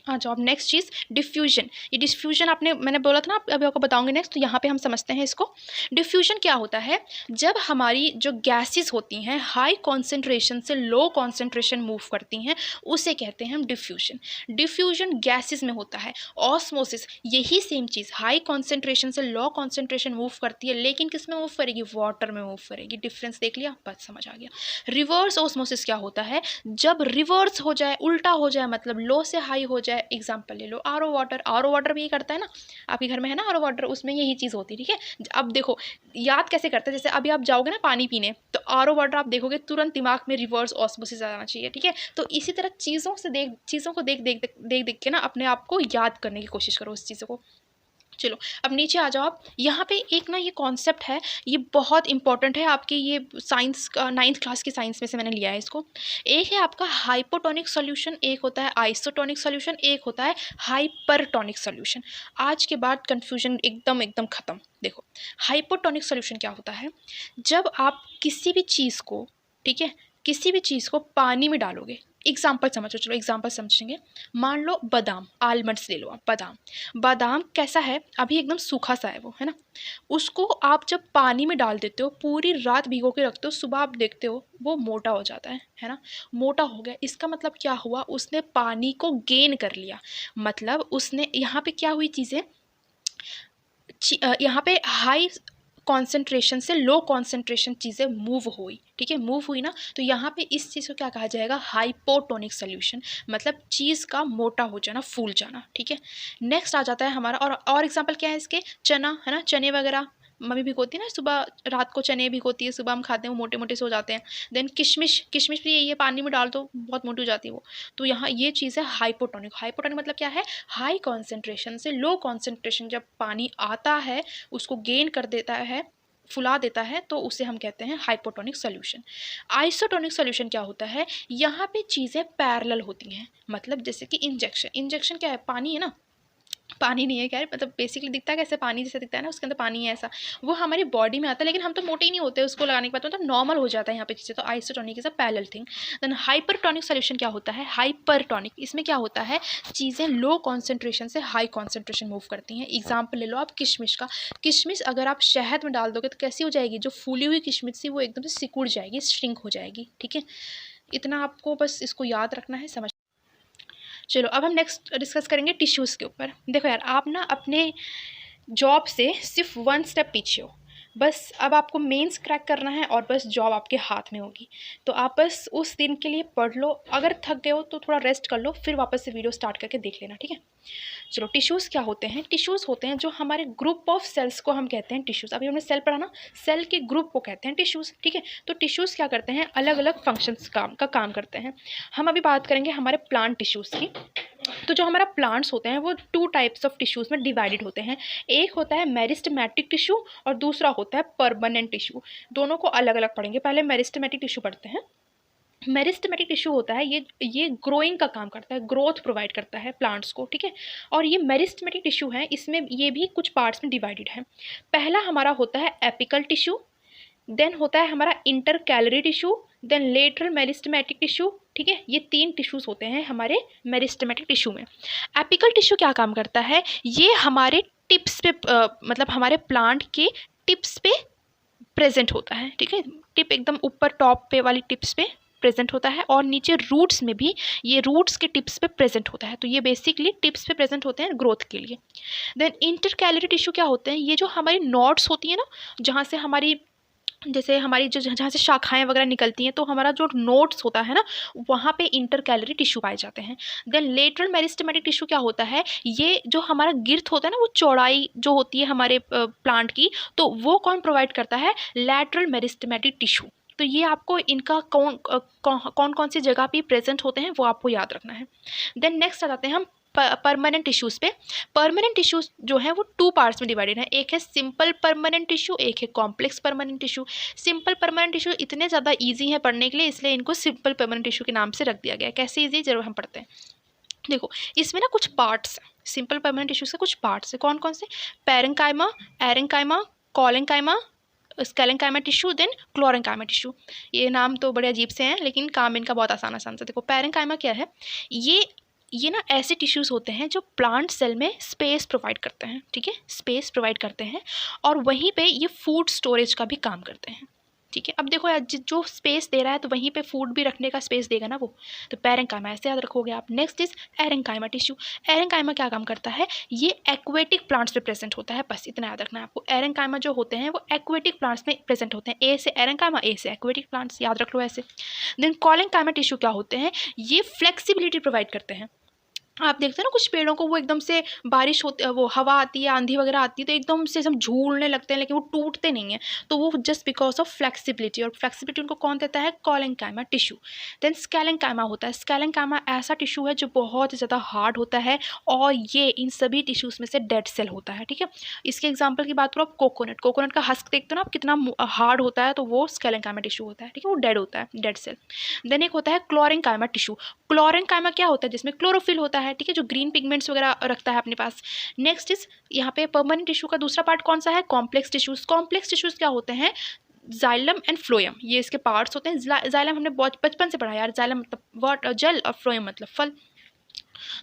आ जाओ अब नेक्स्ट चीज़, डिफ्यूजन। ये डिफ्यूजन मैंने बोला था ना, अभी आपको बताऊंगी नेक्स्ट। तो यहाँ पे हम समझते हैं इसको। डिफ्यूजन क्या होता है? जब हमारी जो गैसेस होती हैं हाई कॉन्सेंट्रेशन से लो कॉन्सेंट्रेशन मूव करती हैं, उसे कहते हैं हम डिफ्यूजन। डिफ्यूजन गैसेस में होता है। ऑस्मोसिस यही सेम चीज़, हाई कॉन्सेंट्रेशन से लो कॉन्सेंट्रेशन मूव करती है, लेकिन किस में मूव करेगी? वाटर में मूव करेगी। डिफरेंस देख लिया? बस समझ आ गया। रिवर्स ऑस्मोसिस क्या होता है? जब रिवर्स हो जाए, उल्टा हो जाए, मतलब लो से हाई हो जाए। एग्जाम्पल ले लो, आरओ वाटर भी यही करता है ना। आपके घर में है ना आरओ वाटर, उसमें यही चीज़ होती है, ठीक है। अब देखो याद कैसे करते हैं, जैसे अभी आप जाओगे ना पानी पीने, तो आरओ वाटर आप देखोगे तुरंत दिमाग में रिवर्स ऑस्मोसिस आ जाना चाहिए, ठीक है। तो इसी तरह चीज़ों को देख के ना अपने आप को याद करने की कोशिश करो उस चीज़ों को। चलो अब नीचे आ जाओ आप। यहाँ पे एक ना ये कॉन्सेप्ट है, ये बहुत इंपॉर्टेंट है आपके, ये साइंस का 9th क्लास की साइंस में से मैंने लिया है इसको। एक है आपका हाइपोटोनिक सॉल्यूशन, एक होता है आइसोटोनिक सॉल्यूशन, एक होता है हाइपरटोनिक सॉल्यूशन। आज के बाद कन्फ्यूजन एकदम ख़त्म। देखो हाइपोटोनिक सॉल्यूशन क्या होता है? जब आप किसी भी चीज़ को, ठीक है, किसी भी चीज़ को पानी में डालोगे, एग्जाम्पल समझो, चलो एग्जाम्पल समझेंगे। मान लो बादाम, आलमंड्स ले लो आप। बादाम बादाम कैसा है, अभी एकदम सूखा सा है वो, है ना। उसको आप जब पानी में डाल देते हो, पूरी रात भिगो के रखते हो, सुबह आप देखते हो वो मोटा हो जाता है ना। मोटा हो गया, इसका मतलब क्या हुआ, उसने पानी को गेन कर लिया। मतलब उसने यहाँ पे क्या हुई चीज़ें, यहाँ पे हाई कॉन्सेंट्रेशन से लो कॉन्सेंट्रेशन चीज़ें मूव हुई, ठीक है, मूव हुई ना। तो यहाँ पे इस चीज़ को क्या कहा जाएगा, हाइपोटोनिक सोल्यूशन, मतलब चीज़ का मोटा हो जाना, फूल जाना, ठीक है। नेक्स्ट आ जाता है हमारा, और एग्जांपल क्या है इसके, चना, है ना, चने वगैरह मम्मी भिगोती है ना, सुबह रात को चने भिगोती है, सुबह हम खाते हैं, वो मोटे मोटे से हो जाते हैं। देन किशमिश, किशमिश भी यही है, पानी में डाल दो बहुत मोटी हो जाती है वो। तो यहाँ ये चीज़ है हाइपोटोनिक। हाइपोटोनिक मतलब क्या है, हाई कॉन्सेंट्रेशन से लो कॉन्सेंट्रेशन जब पानी आता है, उसको गेन कर देता है, फुला देता है, तो उसे हम कहते हैं हाइपोटोनिक सोल्यूशन। आइसोटोनिक सोल्यूशन क्या होता है, यहाँ पे चीज़ें पैरेलल होती हैं। मतलब जैसे कि इंजेक्शन, इंजेक्शन क्या है, पानी है ना, पानी नहीं है, क्या है, मतलब बेसिकली दिखता है कैसे, पानी जैसे दिखता है ना, उसके अंदर पानी है ऐसा, वो हमारी बॉडी में आता है, लेकिन हम तो मोटे ही नहीं होते उसको लगाने के बाद, मतलब नॉर्मल हो जाता है यहाँ पे चीज़ें। तो isotonic is a parallel thing. Then hypertonic solution क्या होता है, हाइपरटोनिक, इसमें क्या होता है, चीज़ें लो कॉन्सेंट्रेशन से हाई कॉन्सेंट्रेशन मूव करती हैं। एग्जाम्पल ले लो आप किशमिश का। किशमिश अगर आप शहद में डाल दोगे तो कैसी हो जाएगी, जो फूली हुई किशमिश थी वो एकदम से सिकुड़ जाएगी, श्रिंक हो जाएगी, ठीक है। इतना आपको बस इसको याद रखना है, समझ। चलो अब हम नेक्स्ट डिस्कस करेंगे टिश्यूज़ के ऊपर। देखो यार, आप ना अपने जॉब से सिर्फ 1 स्टेप पीछे हो, बस अब आपको मेंस क्रैक करना है और बस जॉब आपके हाथ में होगी। तो आप बस उस दिन के लिए पढ़ लो, अगर थक गए हो तो थोड़ा रेस्ट कर लो, फिर वापस से वीडियो स्टार्ट करके देख लेना, ठीक है। चलो टिश्यूज़ क्या होते हैं, टिश्यूज़ होते हैं जो हमारे ग्रुप ऑफ सेल्स को हम कहते हैं टिश्यूज़। अभी हमने सेल पढ़ा ना, सेल के ग्रुप को कहते हैं टिश्यूज़, ठीक है। तो टिश्यूज़ क्या करते हैं, अलग अलग फंक्शंस काम करते हैं। हम अभी बात करेंगे हमारे प्लांट टिश्यूज़ की। तो जो हमारा प्लांट्स होते हैं वो 2 टाइप्स ऑफ टिश्यूज़ में डिवाइडेड होते हैं। एक होता है मेरिस्टेमेटिक टिश्यू और दूसरा होता है परमानेंट टिश्यू। दोनों को अलग अलग पढ़ेंगे, पहले मेरिस्टेमेटिक टिश्यू पढ़ते हैं। मेरिस्टेमेटिक टिश्यू होता है, ये ग्रोइंग का काम करता है, ग्रोथ प्रोवाइड करता है प्लांट्स को, ठीक है। और ये मेरिस्टेमेटिक टिश्यू है, इसमें ये भी कुछ पार्ट्स में डिवाइडेड है। पहला हमारा होता है एपिकल टिश्यू, देन होता है हमारा intercalary tissue, then lateral meristematic tissue, ठीक है। ये 3 टिश्यूज़ होते हैं हमारे मेरिस्टेमेटिक टिश्यू में। एपिकल टिश्यू क्या काम करता है, ये हमारे टिप्स पे मतलब हमारे प्लांट के टिप्स पे प्रेजेंट होता है, ठीक है। टिप एकदम ऊपर टॉप पे वाली टिप्स पे प्रेजेंट होता है, और नीचे रूट्स में भी ये रूट्स के टिप्स पे प्रेजेंट होता है। तो ये बेसिकली टिप्स पे प्रेजेंट होते हैं ग्रोथ के लिए। देन इंटर कैलरी टिश्यू क्या होते हैं, ये जो हमारी नॉड्स होती है ना, जहाँ से हमारी जैसे हमारी जो जहाँ से शाखाएं वगैरह निकलती हैं, तो हमारा जो नोड्स होता है ना, वहाँ पे इंटर कैलरी टिश्यू पाए जाते हैं। देन लेटरल मेरिस्टेमेटिक टिश्यू क्या होता है, ये जो हमारा गिर्थ होता है ना, वो चौड़ाई जो होती है हमारे प्लांट की, तो वो कौन प्रोवाइड करता है, लेटरल मेरिस्टेमेटिक टिश्यू। तो ये आपको इनका कौन कौन सी जगह पे प्रेजेंट होते हैं वो आपको याद रखना है। देन नेक्स्ट आ जाते हैं हम परमानेंट टिश्यूज़ पे। परमानेंट टिश्यूज़ जो हैं वो 2 पार्ट्स में डिवाइडेड हैं, एक है सिंपल परमानेंट टिश्यू, एक है complex permanent tissue. Simple permanent tissue इतने ज़्यादा ईजी हैं पढ़ने के लिए, इसलिए इनको सिंपल परमानेंट टिश्यू के नाम से रख दिया गया है। कैसे ईजी, जरूर हम पढ़ते हैं। देखो इसमें ना कुछ पार्ट्स हैं, सिंपल परमानेंट टिश्यू से कुछ पार्ट्स हैं, कौन कौन से, पैरेंकाइमा, एरेंकाइमा, कॉलेंकाइमा, स्केलेंकाइमा टिश्यू, देन क्लोरेंकाइमा टिश्यू। ये नाम तो बड़े अजीब से हैं, लेकिन काम इनका बहुत आसान सा। देखो पैरेंकाइमा क्या है, ये ना ऐसे टिश्यूज़ होते हैं जो प्लांट सेल में स्पेस प्रोवाइड करते हैं, ठीक है, स्पेस प्रोवाइड करते हैं, और वहीं पे ये फूड स्टोरेज का भी काम करते हैं, ठीक है। अब देखो यार, जो स्पेस दे रहा है तो वहीं पे फूड भी रखने का स्पेस देगा ना वो। तो पैरेंकाइमा ऐसे याद रखोगे आप। Next is aerenchyma tissue. Aerenchyma क्या काम करता है, ये एक्वेटिक प्लांट्स पे प्रेजेंट होता है, बस इतना याद रखना है आपको। एरेंकाइमा जो होते हैं वो एक्वेटिक प्लांट्स में प्रेजेंट होते हैं, ए से एरेंकाइमा, ए से एक्वेटिक प्लांट्स, याद रख लो ऐसे। देन कॉलेंकाइमा टिश्यू क्या होते हैं, ये फ्लेक्सिबिलिटी प्रोवाइड करते हैं। आप देखते हैं ना कुछ पेड़ों को, वो एकदम से बारिश होती है, वो हवा आती है, आंधी वगैरह आती है, तो एकदम से हम झूलने लगते हैं, लेकिन वो टूटते नहीं हैं। तो वो जस्ट बिकॉज ऑफ फ्लेक्सिबिलिटी, और फ्लेक्सिबिलिटी उनको कौन देता है, कॉलेंकाइमा टिश्यू। देन स्केलेंकाइमा होता है। स्केलेंकाइमा ऐसा टिश्यू है जो बहुत ज़्यादा हार्ड होता है, और ये इन सभी टिश्यूज़ में से डेड सेल होता है, ठीक है। इसके एग्जाम्पल की बात करो आप, कोकोनट, कोकोनट का हस्क देखते हो ना आप, कितना हार्ड होता है, तो वो स्केलेंकाइमा टिश्यू होता है, ठीक है, वो डेड होता है, डेड सेल। देन एक होता है क्लोरेंकाइमा टिश्यू। क्लोरेंकाइमा क्या होता है, जिसमें क्लोरोफिल होता है, ठीक है, जो ग्रीन पिगमेंट्स वगैरह रखता है अपने पास। नेक्स्ट इज यहाँ पे परमानेंट टिश्यू का दूसरा पार्ट कौन सा है, कॉम्प्लेक्स टिश्यूज। कॉम्प्लेक्स टिश्यूज क्या होते हैं, जाइलम एंड फ्लोएम, ये इसके पार्ट्स होते हैं। जाइलम हमने बहुत बचपन से पढ़ा यार, जाइलम मतलब वाटर जल और फ्लोएम मतलब फल।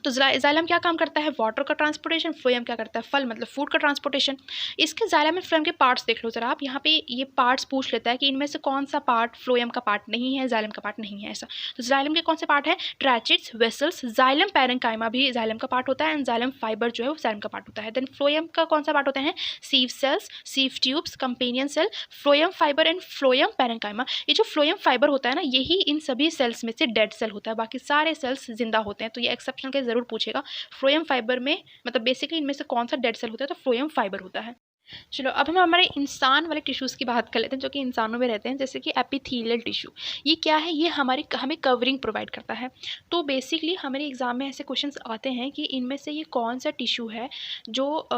तो जाइलम क्या काम करता है, वाटर का ट्रांसपोर्टेशन। फ्लोएम क्या करता है, फल मतलब फूड का ट्रांसपोर्टेशन। इसके जाइलम एंड फ्लोएम के पार्ट्स देख लो जरा आप, यहाँ पे ये पार्ट्स पूछ लेता है कि इनमें से कौन सा पार्ट फ्लोएम का पार्ट नहीं है, जाइलम का पार्ट नहीं है, ऐसा। तो जाइलम के कौन से पार्ट है, ट्रैचेट्स, वेसल्स, जाइलम पैरेन्काइमा भी जाइलम का पार्ट होता है, एंड जाइलम फाइबर जो है वो जाइलम का पार्ट होता है। देन फ्लोएम का कौन सा पार्ट होता है, sieve cells, sieve tubes, companion cell, phloem fibre and phloem parenchyma. ये जो फ्लोएम फाइबर होता है ना, यही इन सभी सेल्स में से डेड सेल होता है, बाकी सारे सेल्स जिंदा होते हैं। तो ये एक्सेप्शन के जरूर पूछेगा, फ्लोएम फाइबर में मतलब बेसिकली इनमें से कौन सा डेड सेल होता है, तो फ्लोएम फाइबर होता है। चलो अब हम हमारे इंसान वाले टिश्यूज़ की बात कर लेते हैं जो कि इंसानों में रहते हैं, जैसे कि एपिथेलियल टिश्यू। ये क्या है, ये हमें कवरिंग प्रोवाइड करता है। तो बेसिकली हमारे एग्जाम में ऐसे क्वेश्चंस आते हैं कि इनमें से ये कौन सा टिश्यू है जो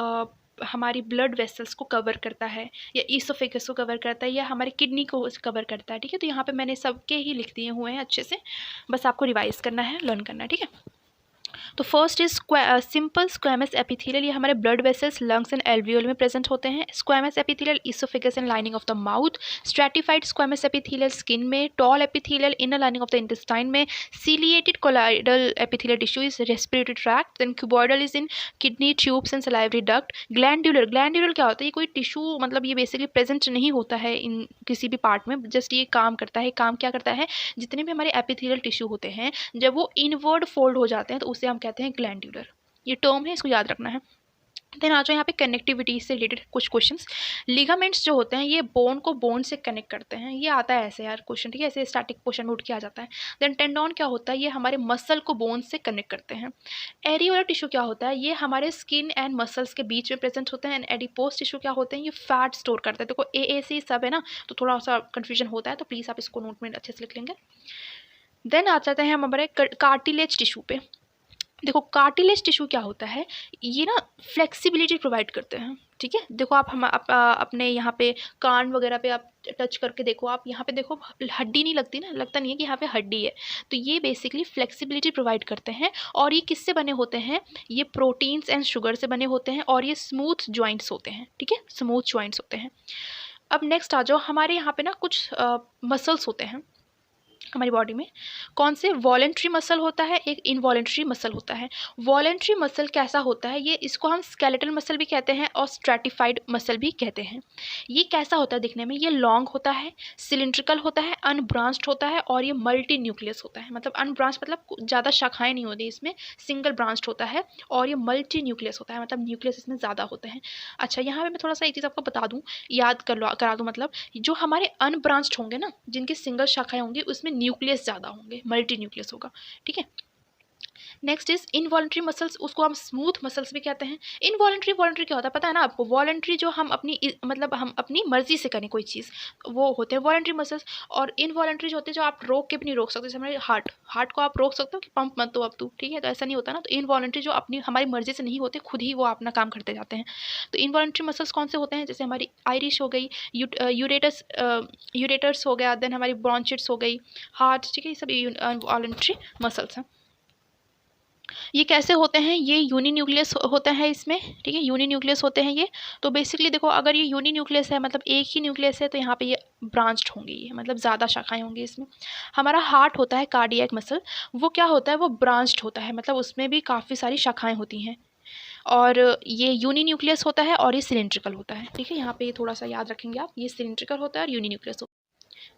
हमारी ब्लड वेसल्स को कवर करता है, या ईसोफेगस को कवर करता है, या हमारी किडनी को कवर करता है। ठीक है, तो यहाँ पे मैंने सबके ही लिख दिए हुए हैं अच्छे से, बस आपको रिवाइज करना है, लर्न करना है। ठीक है, तो first is simple squamous epithelial, ये हमारे blood vessels, lungs and alveoli में प्रेजेंट होते हैं। Squamous epithelial oesophagus and lining of the mouth. Stratified squamous epithelial skin में। Tall epithelial inner lining of the intestine में। Ciliated colloidal epithelial tissue is respiratory tract. Then cuboidal is in kidney tubes and salivary duct. Glandular, glandular क्या होता है, ये कोई टिश्यू मतलब ये बेसिकली प्रेजेंट नहीं होता है इन किसी भी पार्ट में, जस्ट ये काम करता है। काम क्या करता है, जितने भी हमारे एपिथेलियल टिश्यू होते हैं जब वो इनवर्ड फोल्ड हो जाते हैं तो उसे हम कहते हैं ग्लैंडुलर। ये टर्म है, इसको याद रखना है। देन आ जाओ यहाँ पे कनेक्टिविटी से रिलेटेड कुछ क्वेश्चंस। लिगामेंट्स जो होते हैं ये बोन को बोन से कनेक्ट करते हैं, ये आता है ऐसे यार क्वेश्चन, ठीक है, ऐसे स्टैटिक क्वेश्चन उठ के आ जाता है। देन टेंडोन क्या होता है, ये हमारे मसल को बोन से कनेक्ट करते हैं। एरियोलर टिश्यू क्या होता है, ये हमारे स्किन एंड मसल्स के बीच में प्रेजेंट होते हैं। एंड एडिपोज टिश्यू क्या होते हैं, ये फैट स्टोर करते हैं। देखो AAC सब है ना, तो थोड़ा सा कन्फ्यूजन होता है, तो प्लीज़ आप इसको नोट में अच्छे से लिख लेंगे। देन आ जाते हैं हम हमारे कार्टिलेज टिश्यू पे। देखो कार्टिलेज टिश्यू क्या होता है, ये ना फ्लेक्सिबिलिटी प्रोवाइड करते हैं। ठीक है, देखो आप अपने यहाँ पे कान वगैरह पे आप टच करके देखो, आप यहाँ पे देखो हड्डी नहीं लगती ना, लगता नहीं है कि यहाँ पे हड्डी है। तो ये बेसिकली फ्लेक्सिबिलिटी प्रोवाइड करते हैं। और ये किससे बने होते हैं, ये प्रोटीन्स एंड शुगर से बने होते हैं, और ये स्मूथ जॉइंट्स होते हैं। ठीक है, स्मूथ जॉइंट्स होते हैं। अब नेक्स्ट आ जाओ, हमारे यहाँ पे ना कुछ मसल्स होते हैं हमारी बॉडी में। कौन से, वॉलेंट्री मसल होता है, एक इनवॉलेंट्री मसल होता है। वॉलेंट्री मसल कैसा होता है, ये इसको हम स्केलेटल मसल भी कहते हैं और स्ट्रैटिफाइड मसल भी कहते हैं। ये कैसा होता है दिखने में, ये लॉन्ग होता है, सिलिंड्रिकल होता है, अनब्रांच्ड होता है, और ये मल्टी न्यूक्लियस होता है। मतलब अनब्रांच मतलब ज़्यादा शाखाएं नहीं होती इसमें, सिंगल ब्रांच्ड होता है, और ये मल्टी न्यूक्लियस होता है, मतलब न्यूक्लियस इसमें ज़्यादा होते हैं। अच्छा, यहाँ पर मैं थोड़ा सा एक चीज़ आपको बता दूँ, याद करा दूँ, मतलब जो हमारे अनब्रांच्ड होंगे ना, जिनकी सिंगल शाखाएं होंगी, उसमें न्यूक्लियस ज़्यादा होंगे, मल्टी न्यूक्लियस होगा। ठीक है, नेक्स्ट इज इनवॉलेंट्री मसल्स, उसको हम स्मूथ मसल्स भी कहते हैं। इनवॉलेंट्री, वॉलेंट्री क्या होता है पता है ना आपको, वॉलेंट्री जो हम अपनी मतलब हम अपनी मर्जी से करें कोई चीज़, वो होते हैं वॉलेंट्री मसल्स। और इनवॉलेंट्री जो होते हैं जो आप रोक के भी नहीं रोक सकते, जैसे हमारे हार्ट को आप रोक सकते हो कि पंप मत दो अब तू, ठीक है, तो ऐसा नहीं होता ना। तो इनवॉलेंट्री जो अपनी हमारी मर्जी से नहीं होते, खुद ही वो अपना काम करते जाते हैं। तो इनवॉलेंट्री मसल्स कौन से होते हैं, जैसे हमारी आयरिश हो गई, यूरेटर्स हो गया, देन हमारी ब्रॉन्चिट्स हो गई, हार्ट, ठीक है, ये सब इनवॉलेंट्री मसल्स हैं। ये कैसे होते हैं, ये यूनी न्यूक्लियस होता है इसमें। ठीक है, यूनी न्यूक्लियस होते हैं ये। तो बेसिकली देखो, अगर ये यूनी न्यूक्लियस है मतलब एक ही न्यूक्लियस है, तो यहाँ पे ये ब्रांच्ड होंगी, ये मतलब ज़्यादा शाखाएं होंगी इसमें। हमारा हार्ट होता है कार्डियक मसल, वो क्या होता है, वो ब्रांच्ड होता है, मतलब उसमें भी काफ़ी सारी शाखाएं होती हैं। और ये यूनी न्यूक्लियस होता है और ये सिलिंड्रिकल होता है। ठीक है, यहाँ पे थोड़ा सा याद रखेंगे आप, ये सिलिंड्रिकल होता है और यूनी न्यूक्लियस होता है।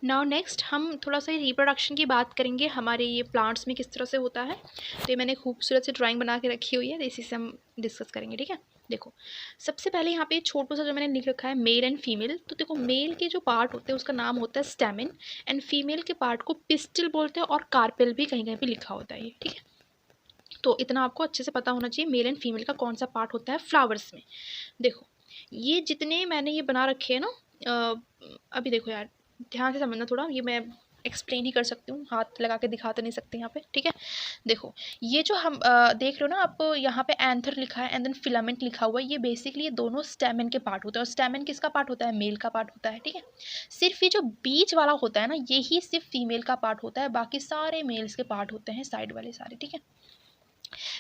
नाउ नेक्स्ट हम थोड़ा सा रिप्रोडक्शन की बात करेंगे, हमारे ये प्लांट्स में किस तरह से होता है। तो ये मैंने खूबसूरत से ड्राइंग बना के रखी हुई है, इसी से हम डिस्कस करेंगे। ठीक है, देखो सबसे पहले यहाँ पे छोटू सा जो मैंने लिख रखा है मेल एंड फीमेल। तो देखो मेल के जो पार्ट होते हैं उसका नाम होता है स्टेमिन, एंड फीमेल के पार्ट को पिस्टिल बोलते हैं, और कार्पेल भी कहीं कहीं पे लिखा होता है ये। ठीक है, तो इतना आपको अच्छे से पता होना चाहिए मेल एंड फीमेल का कौन सा पार्ट होता है फ्लावर्स में। देखो ये जितने मैंने ये बना रखे हैं ना, अभी देखो यार ध्यान से समझना थोड़ा, ये मैं एक्सप्लेन ही कर सकती हूँ, हाथ लगा के दिखा तो नहीं सकते यहाँ पे। ठीक है, देखो ये जो हम देख रहे हो ना आप, यहाँ पे एंथर लिखा है एंड देन फिलामेंट लिखा हुआ है, ये बेसिकली ये दोनों स्टेमन के पार्ट होते हैं। और स्टेमन किसका पार्ट होता है, मेल का पार्ट होता है। ठीक है, सिर्फ ये जो बीच वाला होता है ना, यही सिर्फ फीमेल का पार्ट होता है, बाकी सारे मेल्स के पार्ट होते हैं, साइड वाले सारे। ठीक है,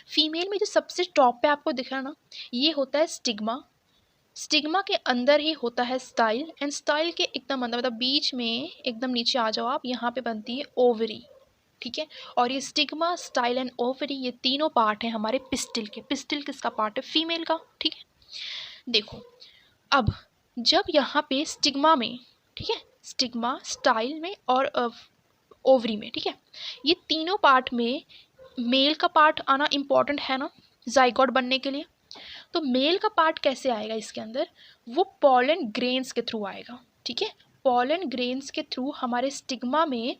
फीमेल में जो सबसे टॉप पे आपको दिख रहा है ना, ये होता है स्टिग्मा। स्टिग्मा के अंदर ही होता है स्टाइल, एंड स्टाइल के एकदम अंदर मतलब बीच में एकदम नीचे आ जाओ आप, यहाँ पे बनती है ओवरी, ठीक है। और ये स्टिग्मा, स्टाइल एंड ओवरी ये तीनों पार्ट हैं हमारे पिस्टिल के। पिस्टिल किसका पार्ट है? फीमेल का, ठीक है। देखो अब जब यहाँ पे स्टिग्मा में, ठीक है, स्टिग्मा, स्टाइल में और ओवरी में, ठीक है, ये तीनों पार्ट में मेल का पार्ट आना इम्पॉर्टेंट है ना जाइगोट बनने के लिए। तो मेल का पार्ट कैसे आएगा इसके अंदर? वो पॉलन ग्रेन्स के थ्रू आएगा, ठीक है। पॉलन ग्रेन्स के थ्रू हमारे स्टिग्मा में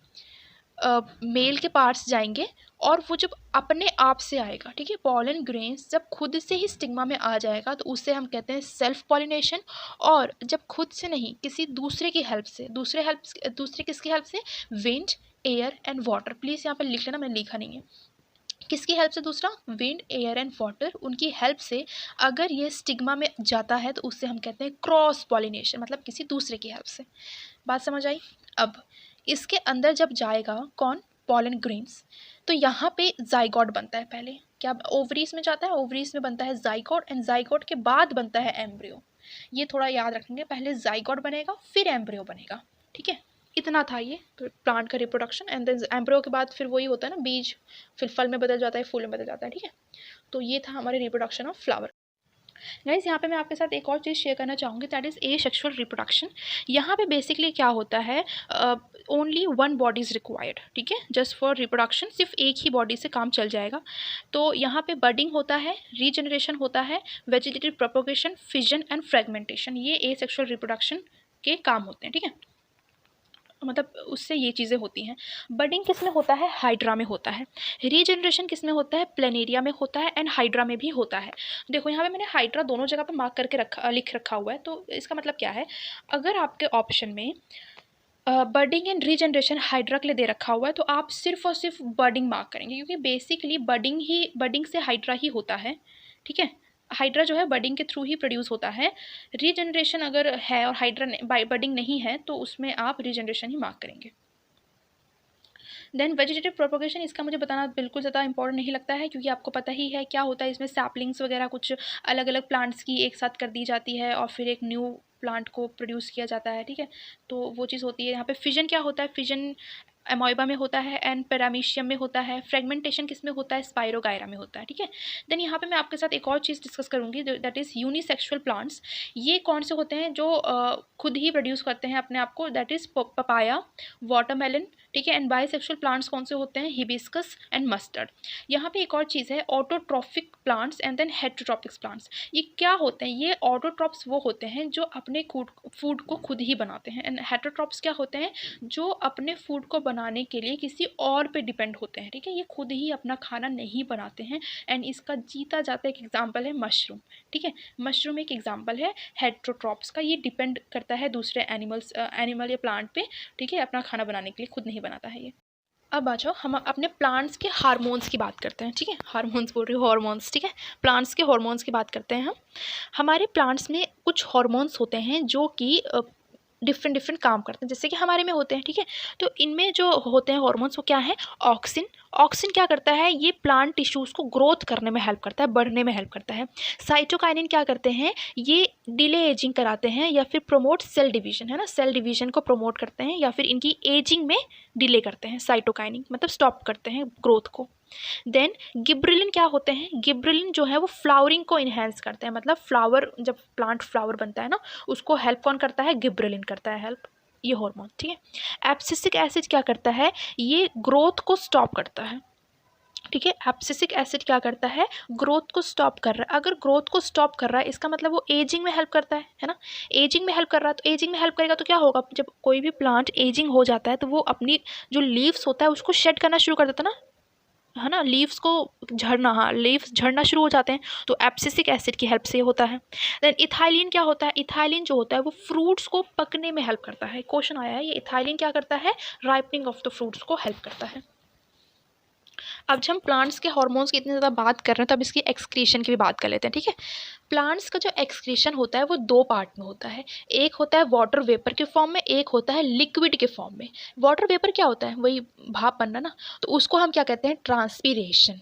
मेल के पार्ट्स जाएंगे और वो जब अपने आप से आएगा, ठीक है, पॉलन ग्रेन्स जब खुद से ही स्टिग्मा में आ जाएगा तो उसे हम कहते हैं सेल्फ पॉलिनेशन। और जब खुद से नहीं, किसी दूसरे की हेल्प से, दूसरे किसकी हेल्प से? Wind, air and water. Please यहाँ पर लिख लेना, मैंने लिखा नहीं है। किसकी हेल्प से? दूसरा, विंड, एयर एंड वाटर, उनकी हेल्प से अगर ये स्टिग्मा में जाता है तो उससे हम कहते हैं क्रॉस पॉलिनेशन, मतलब किसी दूसरे की हेल्प से। बात समझ आई? अब इसके अंदर जब जाएगा कौन? पॉलन ग्रेन्स, तो यहाँ पे जाइगोट बनता है पहले। क्या ओवरीज में जाता है? ओवरीज में बनता है जाइगोट, एंड जाइगोट के बाद बनता है एम्ब्रियो। ये थोड़ा याद रखेंगे, पहले जाइगोट बनेगा फिर एम्ब्रियो बनेगा, ठीक है। इतना था ये प्लांट का रिप्रोडक्शन। एंड देन एम्ब्रियो के बाद फिर वही होता है ना, बीज फिर फल में बदल जाता है, फूल में बदल जाता है, ठीक है। तो ये था हमारे रिप्रोडक्शन ऑफ फ्लावर। गाइस यहाँ पे मैं आपके साथ एक और चीज़ शेयर करना चाहूँगी, दैट इज़ एसेक्सुअल रिप्रोडक्शन। यहाँ पे बेसिकली क्या होता है, only one body is required, ठीक है, जस्ट फॉर रिप्रोडक्शन। सिर्फ एक ही बॉडी से काम चल जाएगा। तो यहाँ पे बडिंग होता है, रीजनरेशन होता है, vegetative propagation, fission and fragmentation, ये एसेक्सुअल रिप्रोडक्शन के काम होते हैं, ठीक है। मतलब उससे ये चीज़ें होती हैं। बडिंग किस में होता है? हाइड्रा में होता है। रीजनरेशन किस में होता है? प्लेनेरिया में होता है, एंड हाइड्रा में भी होता है। देखो यहाँ पे मैंने हाइड्रा दोनों जगह पे मार्क करके लिख रखा हुआ है। तो इसका मतलब क्या है? अगर आपके ऑप्शन में बडिंग एंड रीजनरेशन हाइड्रा के लिए दे रखा हुआ है तो आप सिर्फ और सिर्फ बडिंग मार्क करेंगे, क्योंकि बेसिकली बडिंग से हाइड्रा ही होता है, ठीक है। हाइड्रा जो है बडिंग के थ्रू ही प्रोड्यूस होता है। रीजनरेशन अगर है और हाइड्रा बडिंग नहीं है तो उसमें आप रीजनरेशन ही मार्क करेंगे। देन वेजिटेटिव प्रोपोगेशन, इसका मुझे बताना बिल्कुल ज़्यादा इंपॉर्टेंट नहीं लगता है, क्योंकि आपको पता ही है क्या होता है इसमें। सैपलिंग्स वगैरह कुछ अलग अलग प्लांट्स की एक साथ कर दी जाती है और फिर एक न्यू प्लांट को प्रोड्यूस किया जाता है, ठीक है। तो वो चीज़ होती है। यहाँ पे फिजन क्या होता है? फिजन एमोइबा में होता है एंड पैरामीशियम में होता है। फ्रेगमेंटेशन किस में होता है? स्पाइरोगायरा में होता है, ठीक है। देन यहाँ पे मैं आपके साथ एक और चीज़ डिस्कस करूँगी, दैट इज़ यूनिसेक्सुअल प्लांट्स। ये कौन से होते हैं? जो खुद ही प्रोड्यूस करते हैं अपने आप को, दैट इज़ पपाया, वाटरमेलन, ठीक है। एंड बाइसेक्सुअल प्लांट्स कौन से होते हैं? Hibiscus and mustard. यहाँ पे एक और चीज़ है, autotrophic plants and then heterotrophic plants. ये क्या होते हैं? ये ऑटोट्रॉप्स वो होते हैं जो अपने फूड को खुद ही बनाते हैं, एंड हेटेरोट्रॉप्स क्या होते हैं? जो अपने फूड को बनाने के लिए किसी और पे डिपेंड होते हैं, ठीक है। ये खुद ही अपना खाना नहीं बनाते हैं। एंड इसका जीता जाता एक एग्जाम्पल है मशरूम, ठीक है। मशरूम एक एग्जाम्पल है हेटेरोट्रॉप्स का। ये डिपेंड करता है दूसरे एनिमल या प्लांट पे, ठीक है, अपना खाना बनाने के लिए, खुद नहीं बनाता है ये। अब आ जाओ हम अपने प्लांट्स के हार्मोन्स की बात करते हैं, ठीक है। हार्मोन्स बोल रही हूँ, हार्मोन्स, ठीक है। प्लांट्स के हार्मोन्स की बात करते हैं हम। हमारे प्लांट्स में कुछ हार्मोन्स होते हैं जो कि डिफरेंट काम करते हैं, जैसे कि हमारे में होते हैं, ठीक है। तो इनमें जो होते हैं हार्मोन्स वो क्या है? ऑक्सिन। ऑक्सिन क्या करता है? ये प्लांट टिश्यूज़ को ग्रोथ करने में हेल्प करता है, बढ़ने में हेल्प करता है। साइटोकाइनिन क्या करते हैं? ये डिले एजिंग कराते हैं या फिर प्रमोट सेल डिवीजन, है ना, सेल डिवीजन को प्रमोट करते हैं या फिर इनकी एजिंग में डिले करते हैं। साइटोकाइनिन मतलब स्टॉप करते हैं ग्रोथ को। देन गिब्रेलिन क्या होते हैं? गिब्रेलिन जो है वो फ्लावरिंग को इन्हेंस करते हैं, मतलब फ्लावर, जब प्लांट फ्लावर बनता है ना, उसको हेल्प कौन करता है? गिब्रेलिन करता है हेल्प, ये हार्मोन, ठीक है। एब्सिसिक एसिड क्या करता है? ये ग्रोथ को स्टॉप करता है, ठीक है। एब्सिसिक एसिड क्या करता है? ग्रोथ को स्टॉप कर रहा है। अगर ग्रोथ को स्टॉप कर रहा है इसका मतलब वो एजिंग में हेल्प करता है ना। एजिंग में हेल्प कर रहा है, तो एजिंग में हेल्प करेगा तो क्या होगा? जब कोई भी प्लांट एजिंग हो जाता है तो वो अपनी जो लीव्स होता है उसको शेड करना शुरू कर देता है ना, लीव्स को झड़ना, हाँ, लीव्स झड़ना शुरू हो जाते हैं, तो एब्सिसिक एसिड की हेल्प से होता है। देन इथाइलिन क्या होता है? इथाइलिन जो होता है वो फ्रूट्स को पकने में हेल्प करता है। क्वेश्चन आया है, ये इथाइलिन क्या करता है? राइपनिंग ऑफ द फ्रूट्स को हेल्प करता है। अब जब हम प्लांट्स के हार्मोन्स की इतनी ज़्यादा बात कर रहे हैं तो अब इसकी एक्सक्रीशन की भी बात कर लेते हैं, ठीक है। प्लांट्स का जो एक्सक्रीशन होता है वो दो पार्ट में होता है। एक होता है वाटर वेपर के फॉर्म में, एक होता है लिक्विड के फॉर्म में। वाटर वेपर क्या होता है? वही भाप बनना ना, तो उसको हम क्या कहते हैं? ट्रांसपीरेशन।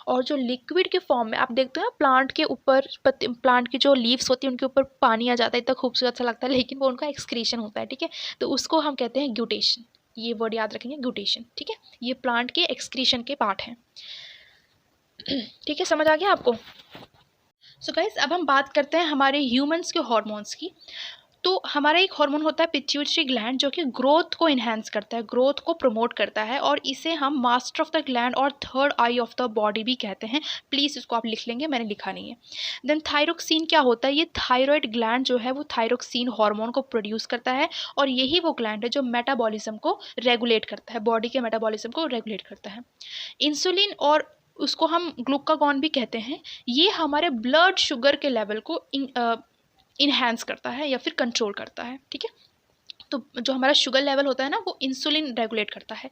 और जो लिक्विड के फॉर्म में आप देखते हो ना, प्लांट के ऊपर प्लांट की जो लीव्स होती है उनके ऊपर पानी आ जाता है, इतना खूबसूरत सा लगता है, लेकिन वो उनका एक्सक्रीशन होता है, ठीक है। तो उसको हम कहते हैं ग्यूटेशन, ये वर्ड याद रखेंगे, ग्यूटेशन, ठीक है। ये प्लांट के एक्सक्रीशन के पार्ट हैं, ठीक है, समझ आ गया आपको। सो गाइस, अब हम बात करते हैं हमारे ह्यूमंस के हॉर्मोन्स की। तो हमारा एक हार्मोन होता है पिट्यूटरी ग्लैंड, जो कि ग्रोथ को इन्हेंस करता है, ग्रोथ को प्रमोट करता है, और इसे हम मास्टर ऑफ द ग्लैंड और third I of the body भी कहते हैं। प्लीज़ इसको आप लिख लेंगे, मैंने लिखा नहीं है। देन थायरोक्सिन क्या होता है, ये थायराइड ग्लैंड जो है वो थायरोक्सिन हार्मोन को प्रोड्यूस करता है, और यही वो ग्लैंड है जो मेटाबॉलिज्म को रेगुलेट करता है, बॉडी के मेटाबॉलिज्म को रेगुलेट करता है। इंसुलिन, और उसको हम ग्लूकागॉन भी कहते हैं, ये हमारे ब्लड शुगर के लेवल को इन्हेंस करता है या फिर कंट्रोल करता है, ठीक है। तो जो हमारा शुगर लेवल होता है ना, वो इंसुलिन रेगुलेट करता है।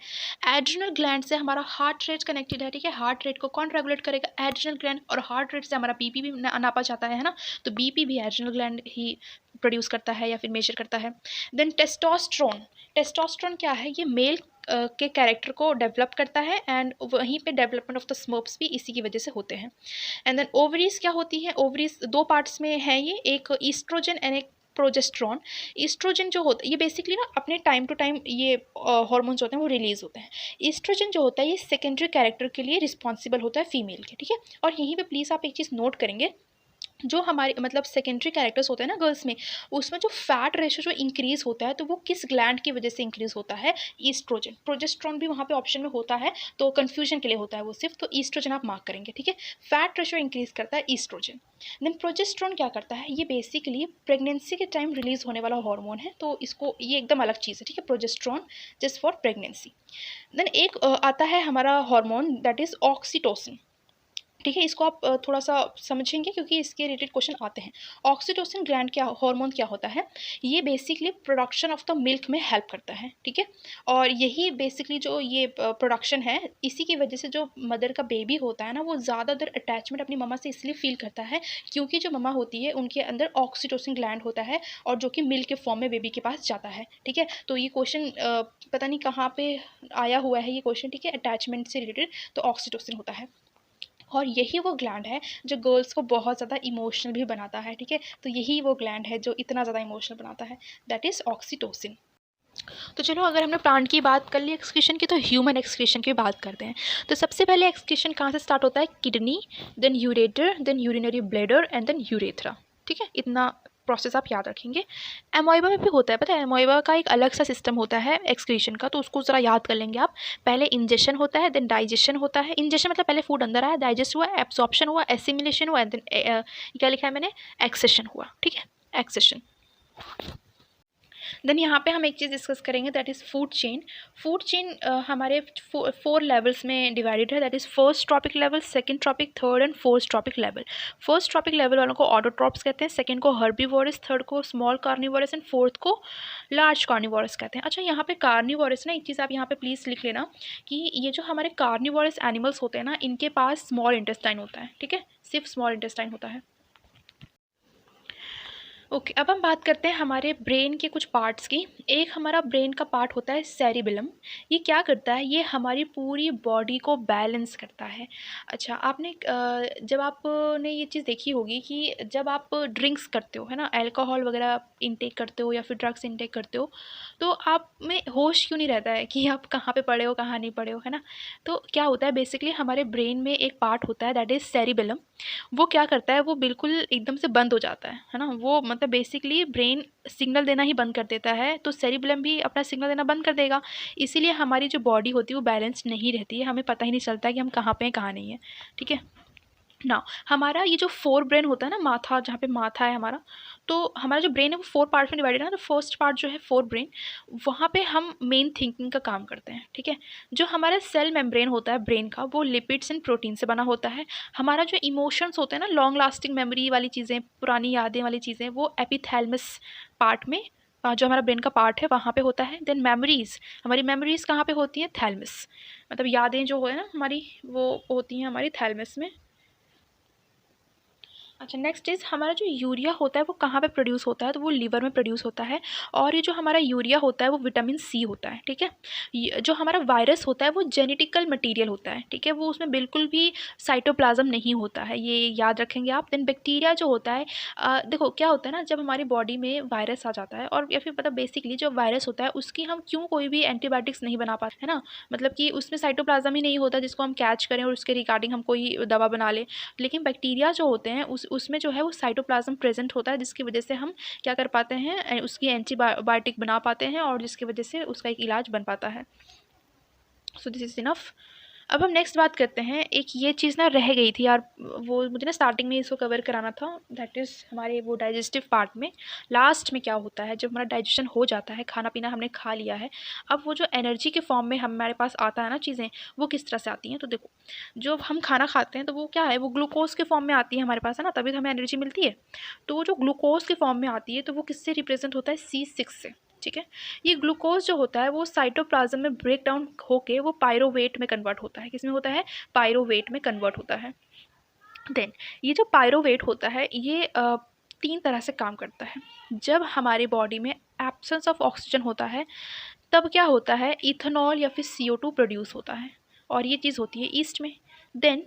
एड्रिनल ग्लैंड से हमारा हार्ट रेट कनेक्टेड है, ठीक है। हार्ट रेट को कौन रेगुलेट करेगा, एड्रिनल ग्लैंड, और हार्ट रेट से हमारा बीपी भी नापा जाता है ना, तो बीपी भी एड्रिनल ग्लैंड ही प्रोड्यूस करता है या फिर मेजर करता है। देन टेस्टोस्टेरोन, टेस्टोस्टेरोन क्या है, ये मेल के कैरेक्टर को डेवलप करता है, एंड वहीं पे डेवलपमेंट ऑफ द स्पर्म्स भी इसी की वजह से होते हैं। एंड देन ओवरीज क्या होती है, ओवरीज दो पार्ट्स में है ये, एक ईस्ट्रोजन एंड एक प्रोजेस्ट्रॉन। ईस्ट्रोजन जो होता है ये बेसिकली ना अपने टाइम टू टाइम ये हार्मोन्स होते हैं वो रिलीज होते हैं। ईस्ट्रोजन जो होता है ये सेकेंडरी कैरेक्टर के लिए रिस्पॉन्सिबल होता है फीमेल के, ठीक है। और यहीं पे प्लीज़ आप एक चीज़ नोट करेंगे, जो हमारे मतलब सेकेंडरी कैरेक्टर्स होते हैं ना गर्ल्स में, उसमें जो फैट रेशो जो इंक्रीज़ होता है, तो वो किस ग्लैंड की वजह से इंक्रीज़ होता है, ईस्ट्रोजन। प्रोजेस्ट्रॉन भी वहाँ पे ऑप्शन में होता है, तो कन्फ्यूजन के लिए होता है वो सिर्फ, तो ईस्ट्रोजन आप मार्क करेंगे, ठीक है। फैट रेशो इंक्रीज़ करता है ईस्ट्रोजन। देन प्रोजेस्ट्रॉन क्या करता है, ये बेसिकली प्रेगनेंसी के टाइम रिलीज़ होने वाला हार्मोन है, तो इसको ये एकदम अलग चीज़ है, ठीक है, progesterone just for pregnancy. Then एक आता है हमारा हार्मोन दैट इज़ ऑक्सीटोसिन, ठीक है। इसको आप थोड़ा सा समझेंगे क्योंकि इसके रिलेटेड क्वेश्चन आते हैं। ऑक्सीटोसिन ग्लैंड क्या हार्मोन क्या होता है, ये basically production of the milk में हेल्प करता है, ठीक है। और यही बेसिकली जो ये प्रोडक्शन है, इसी की वजह से जो मदर का बेबी होता है ना, वो ज़्यादातर अटैचमेंट अपनी मम्मा से इसलिए फील करता है क्योंकि जो मम्मा होती है उनके अंदर ऑक्सीटोसिन ग्लैंड होता है, और जो कि मिल्क के फॉर्म में बेबी के पास जाता है, ठीक है। तो ये क्वेश्चन पता नहीं कहाँ पे आया हुआ है ये क्वेश्चन, ठीक है, अटैचमेंट से रिलेटेड, तो ऑक्सीटोसिन होता है। और यही वो ग्लैंड है जो गर्ल्स को बहुत ज़्यादा इमोशनल भी बनाता है, ठीक है। तो यही वो ग्लैंड है जो इतना ज़्यादा इमोशनल बनाता है, दैट इज़ ऑक्सीटोसिन। तो चलो, अगर हमने प्लांट की बात कर ली एक्सक्रीशन की, तो ह्यूमन एक्सक्रीशन की बात करते हैं। तो सबसे पहले एक्सक्रीशन कहाँ से स्टार्ट होता है, kidney, then ureter, then urinary bladder, and then urethra, ठीक है। इतना प्रोसेस आप याद रखेंगे। एमोइबा में भी होता है, पता है, एमोइबा का एक अलग सा सिस्टम होता है एक्सक्रीशन का, तो उसको ज़रा याद कर लेंगे आप। पहले इंजेशन होता है, देन डाइजेशन होता है। इंजेशन मतलब पहले फूड अंदर आया, डाइजेस्ट हुआ, एब्सॉर्प्शन हुआ, एसिमिलेशन हुआ, देन क्या लिखा है मैंने, एक्सेशन हुआ, ठीक है, एक्सेशन। देन यहाँ पे हम एक चीज़ डिस्कस करेंगे, that is food chain. Food chain हमारे 4 लेवल्स में डिवाइडेड है, that is first trophic level, second trophic, third and fourth trophic level. First trophic level वालों को ऑटोट्रॉप्स कहते हैं, सेकंड को हर्बीवोरस, थर्ड को स्मॉल कार्निवोरस, एंड फोर्थ को लार्ज कार्निवोरस कहते हैं। अच्छा, यहाँ पे कार्निवोरस ना, एक चीज़ आप यहाँ पे प्लीज़ लिख लेना कि ये जो हमारे कार्निवोरस एनिमल्स होते हैं ना, इनके पास स्मॉल इंटेस्टाइन होता है, ठीक है, सिर्फ स्मॉल इंटेस्टाइन होता है। ओके, अब हम बात करते हैं हमारे ब्रेन के कुछ पार्ट्स की। एक हमारा ब्रेन का पार्ट होता है सेरिबेलम। ये क्या करता है, ये हमारी पूरी बॉडी को बैलेंस करता है। अच्छा, आपने जब आपने ये चीज़ देखी होगी कि जब आप ड्रिंक्स करते हो, है ना, अल्कोहल वगैरह इनटेक करते हो या फिर ड्रग्स इनटेक करते हो, तो आप में होश क्यों नहीं रहता है कि आप कहाँ पे पड़े हो कहाँ नहीं पड़े हो, है ना। तो क्या होता है, बेसिकली हमारे ब्रेन में एक पार्ट होता है दैट इज़ सेरिबेलम। वो क्या करता है, वो बिल्कुल एकदम से बंद हो जाता है ना, वो मतलब बेसिकली ब्रेन सिग्नल देना ही बंद कर देता है, तो सेरिबेलम भी अपना सिग्नल देना बंद कर देगा। इसीलिए हमारी जो बॉडी होती है वो बैलेंस नहीं रहती है, हमें पता ही नहीं चलता है कि हम कहाँ पे हैं कहाँ नहीं है, ठीक है ना। हमारा ये जो फोर ब्रेन होता है ना, माथा, जहाँ पे माथा है हमारा, तो हमारा जो ब्रेन है वो 4 पार्ट में डिवाइडेड है ना। तो फर्स्ट पार्ट जो है फोर ब्रेन, वहाँ पे हम मेन थिंकिंग का काम करते हैं, ठीक है। जो हमारा सेल मेम्ब्रेन होता है ब्रेन का, वो लिपिड्स एंड प्रोटीन से बना होता है। हमारा जो इमोशंस होते हैं ना, लॉन्ग लास्टिंग मेमोरी वाली चीज़ें, पुरानी यादें वाली चीज़ें, वो एपिथैलेमस पार्ट में, जो हमारा ब्रेन का पार्ट है वहाँ पे होता है। देन मेमोरीज़, हमारी मेमोरीज़ कहाँ पे होती हैं, थैलेमस, मतलब यादें जो है ना हमारी, वो होती हैं हमारी थैलेमस में। अच्छा, नेक्स्ट इज़ हमारा जो यूरिया होता है वो कहाँ पे प्रोड्यूस होता है, तो वो लीवर में प्रोड्यूस होता है। और ये जो हमारा यूरिया होता है वो विटामिन सी होता है, ठीक है। ये जो हमारा वायरस होता है वो जेनेटिकल मटेरियल होता है, ठीक है, वो उसमें बिल्कुल भी साइटोप्लाज्म नहीं होता है, ये याद रखेंगे आप। देन बैक्टीरिया जो होता है, देखो क्या होता है ना, जब हमारी बॉडी में वायरस आ जाता है, और या फिर मतलब बेसिकली जो वायरस होता है उसकी हम क्यों कोई भी एंटीबायोटिक्स नहीं बना पाते, है ना, मतलब कि उसमें साइटोप्लाज्म ही नहीं होता जिसको हम कैच करें और उसके रिगार्डिंग हम कोई दवा बना लें। लेकिन बैक्टीरिया जो होते हैं उसमें जो है वो साइटोप्लाज्म प्रेजेंट होता है, जिसकी वजह से हम क्या कर पाते हैं, उसकी एंटीबायोटिक बना पाते हैं, और जिसकी वजह से उसका एक इलाज बन पाता है। So this is enough. अब हम नेक्स्ट बात करते हैं, एक ये चीज़ ना रह गई थी यार, वो मुझे ना स्टार्टिंग में इसको कवर कराना था, दैट इज़ हमारे वो डाइजेस्टिव पार्ट में लास्ट में क्या होता है जब हमारा डाइजेशन हो जाता है, खाना पीना हमने खा लिया है, अब वो जो एनर्जी के फॉर्म में हमारे पास आता है ना चीज़ें, वो किस तरह से आती हैं। तो देखो, जो हम खाना खाते हैं तो वो क्या है, वो ग्लूकोज के फॉर्म में आती है हमारे पास, है ना, तभी तो हमें एनर्जी मिलती है। तो वो जो ग्लूकोज के फॉर्म में आती है तो वो किससे रिप्रेजेंट होता है, C6 से, ठीक है। ये ग्लूकोज जो होता है वो साइटोप्लाज्म में ब्रेक डाउन होके वो पायरोवेट में कन्वर्ट होता है, किसमें होता है, पायरोवेट में कन्वर्ट होता है। देन ये जो पायरोवेट होता है ये तीन तरह से काम करता है। जब हमारी बॉडी में एब्सेंस ऑफ ऑक्सीजन होता है तब क्या होता है, इथेनॉल या फिर CO2 प्रोड्यूस होता है, और ये चीज़ होती है ईस्ट में। देन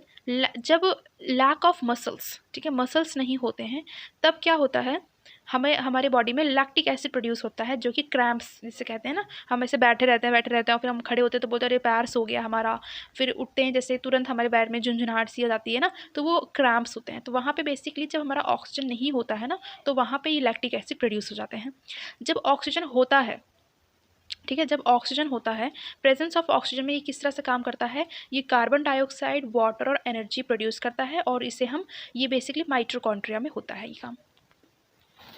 जब लैक ऑफ मसल्स, ठीक है, मसल्स नहीं होते हैं, तब क्या होता है, हमें हमारे बॉडी में लैक्टिक एसिड प्रोड्यूस होता है, जो कि क्रैम्प्स जिसे कहते हैं ना, हम ऐसे बैठे रहते हैं और फिर हम खड़े होते हैं तो बोलते हैं अरे पैर सो गया हमारा, फिर उठते हैं जैसे तुरंत हमारे पैर में झुंझुनाहट सी आ जाती है ना, तो वो क्रैम्प्स होते हैं। तो वहाँ पे बेसिकली जब हमारा ऑक्सीजन नहीं होता है ना, तो वहाँ पे ये लैक्टिक एसिड प्रोड्यूस हो जाते हैं। जब ऑक्सीजन होता है, ठीक है, जब ऑक्सीजन होता है, प्रेजेंस ऑफ ऑक्सीजन में ये किस तरह से काम करता है, ये कार्बन डाइऑक्साइड, वाटर और एनर्जी प्रोड्यूस करता है, और इसे हम, ये बेसिकली माइटोकॉन्ड्रिया में होता है ये काम।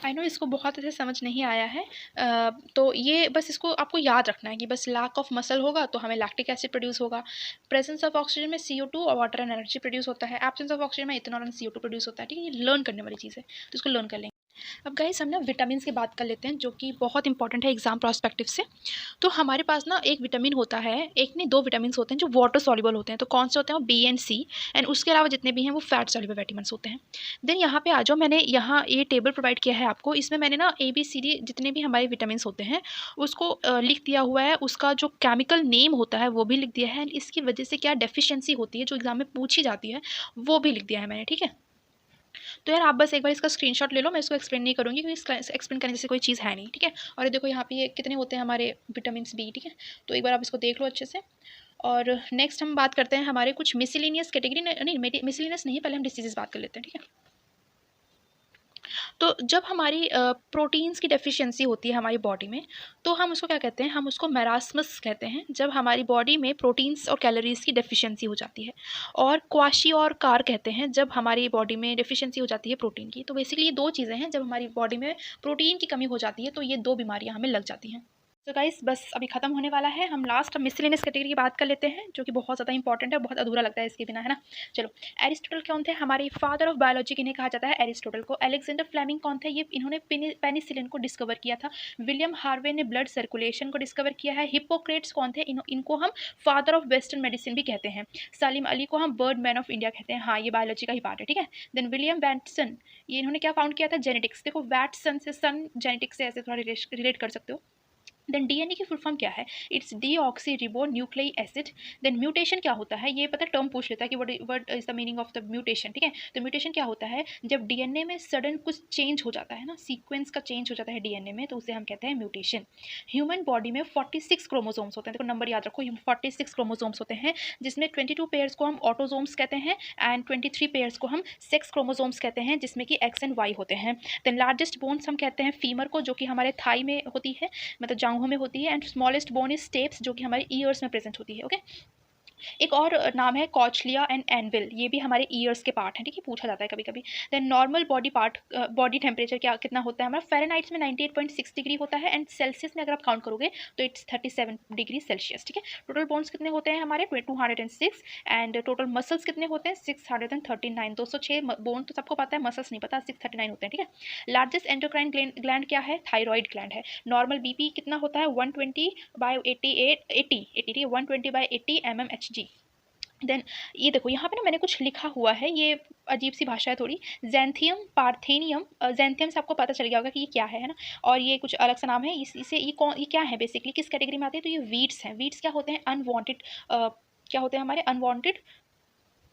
आई नो इसको बहुत ऐसे समझ नहीं आया है, तो ये बस इसको आपको याद रखना है कि बस लैक ऑफ मसल होगा तो हमें लैक्टिक एसिड प्रोड्यूस होगा, प्रेजेंस ऑफ ऑक्सीजन में CO2 और वाटर एंड एनर्जी प्रोड्यूस होता है, एब्सेंस ऑफ ऑक्सीजन में इथेनॉल एंड CO2 प्रोड्यूस होता है, ठीक है, ये लर्न करने वाली चीज़ है, तो इसको लर्न कर लेंगे। अब गाइस हम ना विटामिन की बात कर लेते हैं, जो कि बहुत इंपॉर्टेंट है एग्जाम प्रोस्पेक्टिव से। तो हमारे पास ना एक विटामिन होता है, एक नहीं दो विटामिन होते हैं जो वाटर सॉल्युबल होते हैं, तो कौन से होते हैं, वो B एंड C, एंड उसके अलावा जितने भी हैं वो फैट सॉल्युबल विटामिन होते हैं। देन यहाँ पे आ जाओ, मैंने यहाँ ये टेबल प्रोवाइड किया है आपको, इसमें मैंने ना ABCD जितने भी हमारे विटामिन होते हैं उसको लिख दिया हुआ है, उसका जो केमिकल नेम होता है वो भी लिख दिया है, एंड इसकी वजह से क्या डेफिशिएंसी होती है जो एग्जाम में पूछी जाती है वो भी लिख दिया है मैंने, ठीक है। तो यार आप बस एक बार इसका स्क्रीनशॉट ले लो, मैं इसको एक्सप्लेन नहीं करूँगी क्योंकि एक्सप्लेन करने जैसी कोई चीज़ है नहीं, ठीक है। और ये देखो यहाँ पे ये कितने होते हैं हमारे विटामिन B, ठीक है, तो एक बार आप इसको देख लो अच्छे से। और नेक्स्ट हम बात करते हैं हमारे कुछ मिसलिनियस कैटेगरी, नहीं मिसलिनियस नहीं, पहले हम डिसीजेस बात कर लेते हैं, ठीक है। तो जब हमारी प्रोटीन्स की डेफिशिएंसी होती है हमारी बॉडी में, तो हम उसको क्या कहते हैं, हम उसको मेरास्मस कहते हैं, जब हमारी बॉडी में प्रोटीन्स और कैलोरीज की डेफिशिएंसी हो जाती है। और क्वाशी और कार कहते हैं जब हमारी बॉडी में डेफिशिएंसी हो जाती है प्रोटीन की। तो बेसिकली ये दो चीज़ें हैं, जब हमारी बॉडी में प्रोटीन की कमी हो जाती है तो ये दो बीमारियाँ हमें लग जाती हैं। तो गाइस बस अभी खत्म होने वाला है, हम लास्ट मिसलेनियस कैटेगरी की बात कर लेते हैं, जो कि बहुत ज़्यादा इंपॉर्टेंट है, बहुत अधूरा लगता है इसके बिना, है ना। चलो, एरिस्टोटल कौन थे, हमारे फादर ऑफ बायोलॉजी किन्हें कहा जाता है, एरिस्टोटल को। अलेक्जेंडर फ्लेमिंग कौन थे, ये इन्होंने पेनिसिलिन को डिस्कवर किया था। विलियम हार्वे ने ब्लड सर्कुलेशन को डिस्कवर किया है। हिप्पोक्रेट्स कौन थे, इनको हम फादर ऑफ वेस्टर्न मेडिसिन भी कहते हैं। सलीम अली को हम बर्ड मैन ऑफ इंडिया कहते हैं, हाँ ये बायोलॉजी का ही पार्ट है, ठीक है। देन विलियम वैटसन, ये इन्होंने क्या फाउंड किया था, जेनेटिक्स। देखो वैटसन से सन जेनेटिक्स से ऐसे थोड़ा रिलेट कर सकते हो। देन डीएनए की फुल फॉर्म क्या है, it's deoxyribonucleic acid. Then mutation क्या होता है, ये पता टर्म पूछ लेता है कि what is the meaning of the mutation, ठीक है। तो म्यूटेशन क्या होता है, जब डीएनए में सडन कुछ चेंज हो जाता है ना, सीक्वेंस का चेंज हो जाता है डीएनए में, तो उसे हम कहते हैं म्यूटेशन। ह्यूमन बॉडी में 46 क्रोमोसोम्स होते हैं, देखो नंबर याद रखो, 46 क्रोमोसोम्स होते हैं, जिसमें 22 पेयर्स को हम ऑटोजोम्स कहते हैं एंड 23 पेयर्स को हम सेक्स क्रोमोसोम्स कहते हैं, जिसमें कि एक्स एंड वाई होते हैं। देन लार्जेस्ट बोन्स हम कहते हैं फीमर को, जो कि हमारे थाई में होती है, मतलब जांघों में होती है, and smallest bone is steps, जो कि हमारे ईयर्स में प्रेजेंट होती है, ओके। एक और नाम है कॉचलिया एंड एनविल, ये भी हमारे ईयर्स के पार्ट हैं, ठीक है, पूछा जाता है कभी कभी। Then normal body part, body temperature क्या कितना होता है हमारा, फ़ारेनहाइट्स में 98.6 डिग्री होता है, एंड सेल्सियस में अगर आप काउंट करोगे तो इट्स 37 डिग्री सेल्सियस, ठीक है। टोटल बोन्स कितने होते हैं हमारे 206, एंड टोटल मसल्स कितने होते हैं 639, 206 बोन तो सबको पता है, मसल्स नहीं पता, 639 होते हैं, ठीक है। लार्जेस्ट एंडोक्राइन ग्लैंड क्या है, थायरॉइड ग्लैंड है। नॉर्मल बीपी कितना होता है 120/88 80 ठीक है, 120/80 mmHg। देन ये देखो यहाँ पे ना मैंने कुछ लिखा हुआ है, ये अजीब सी भाषा है थोड़ी। ज़ैंथियम पार्थेनियम, ज़ैंथियम से आपको पता चल गया होगा कि ये क्या है ना। और ये कुछ अलग सा नाम है, इसे ये क्या है बेसिकली, किस कैटेगरी में आते हैं, तो ये वीड्स हैं। वीड्स क्या होते हैं, अनवांटेड क्या होते हैं, हमारे अनवांटेड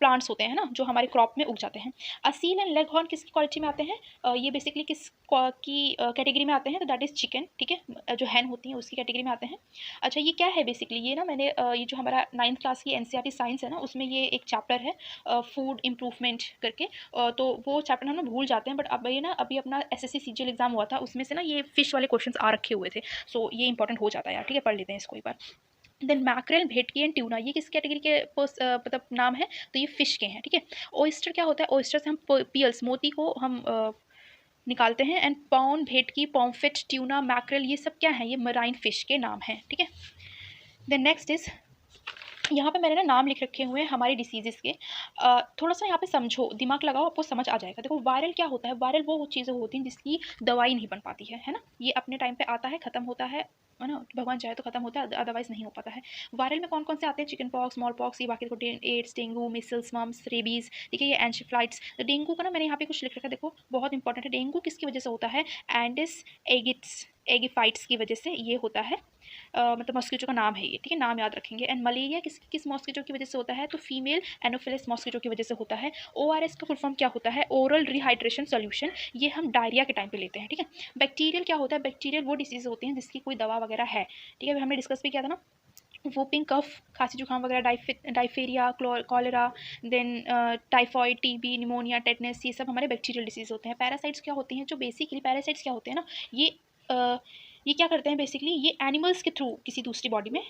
प्लांट्स होते हैं ना, जो हमारे क्रॉप में उग जाते हैं। असील एंड लेगहॉर्न किसकी क्वालिटी में आते हैं, ये बेसिकली किस की कैटेगरी में आते हैं, तो दैट इज़ चिकन, ठीक है, जो हैन होती हैं उसकी कैटेगरी में आते हैं। अच्छा ये क्या है बेसिकली, ये ना मैंने ये जो हमारा 9th क्लास की एनसीईआरटी साइंस है ना, उसमें ये एक चैप्टर है फूड इम्प्रूवमेंट करके, तो वो चैप्टर हम ना भूल जाते हैं, बट अब ये ना अभी अपना एसएससी सीजीएल एग्जाम हुआ था, उसमें से ना ये फिश वाले क्वेश्चंस आ रखे हुए थे। सो ये इंपॉर्टेंट हो जाता है यार, ठीक है, पढ़ लेते हैं इसको एक बार। देन मैक्रेल, भेटकी एंड ट्यूना, ये किस कैटेगरी के मतलब नाम है, तो ये फिश के हैं, ठीक है। ओइस्टर क्या होता है, ओइस्टर से हम पियल्स, मोती को हम निकालते हैं। एंड पाउन, भेटकी, पॉम्फिट, ट्यूना, मैक्रेल, ये सब क्या है, ये मराइन फिश के नाम हैं, ठीक है। देन नेक्स्ट इज, यहाँ पे मैंने ना नाम लिख रखे हुए हैं हमारे डिसीजेस के। थोड़ा सा यहाँ पे समझो, दिमाग लगाओ, आपको समझ आ जाएगा। देखो वायरल क्या होता है, वायरल वो चीज़ें होती हैं जिसकी दवाई नहीं बन पाती है ना। ये अपने टाइम पे आता है, ख़त्म होता है ना, भगवान चाहे तो ख़त्म होता है, अदरवाइज नहीं हो पाता है। वायरल में कौन कौन से आते हैं, चिकन पॉक्स, स्मॉल पॉक्स, ये बाकी देखो AIDS, dengue, measles, mumps, rabies, ठीक है, ये एंशिफ्लाइट्स। तो डेंगू का ना मैंने यहाँ पे कुछ लिख रखा है, देखो बहुत इंपॉर्टेंट है। डेंगू किसकी वजह से होता है, एंडिस एगिफाइट्स की वजह से ये होता है। मतलब मॉस्किटो का नाम है ये, ठीक है, नाम याद रखेंगे। एंड मलेरिया किस मॉस्किटो की वजह से होता है, तो फीमेल एनोफिलिस मॉस्किटो की वजह से होता है। ओआरएस का फुल फॉर्म क्या होता है, ओरल रिहाइड्रेशन सॉल्यूशन, ये हम डायरिया के टाइम पे लेते हैं, ठीक है। बैक्टीरियल क्या होता है, बैक्टीरियल वो डिसीज होती हैं जिसकी कोई दवा वगैरह है, ठीक है, हमने डिस्कस भी किया था ना। वोपिंग कफ, खांसी जुकाम वगैरह, diphtheria, cholera, then typhoid, TB, pneumonia, tetanus, ये सब हमारे बैक्टीरियल डिसीज होते हैं। पैरासाइट्स क्या होते हैं, जो बेसिकली पैरासाइट्स क्या होते हैं ना, ये क्या करते हैं बेसिकली, ये एनिमल्स के थ्रू किसी दूसरी बॉडी में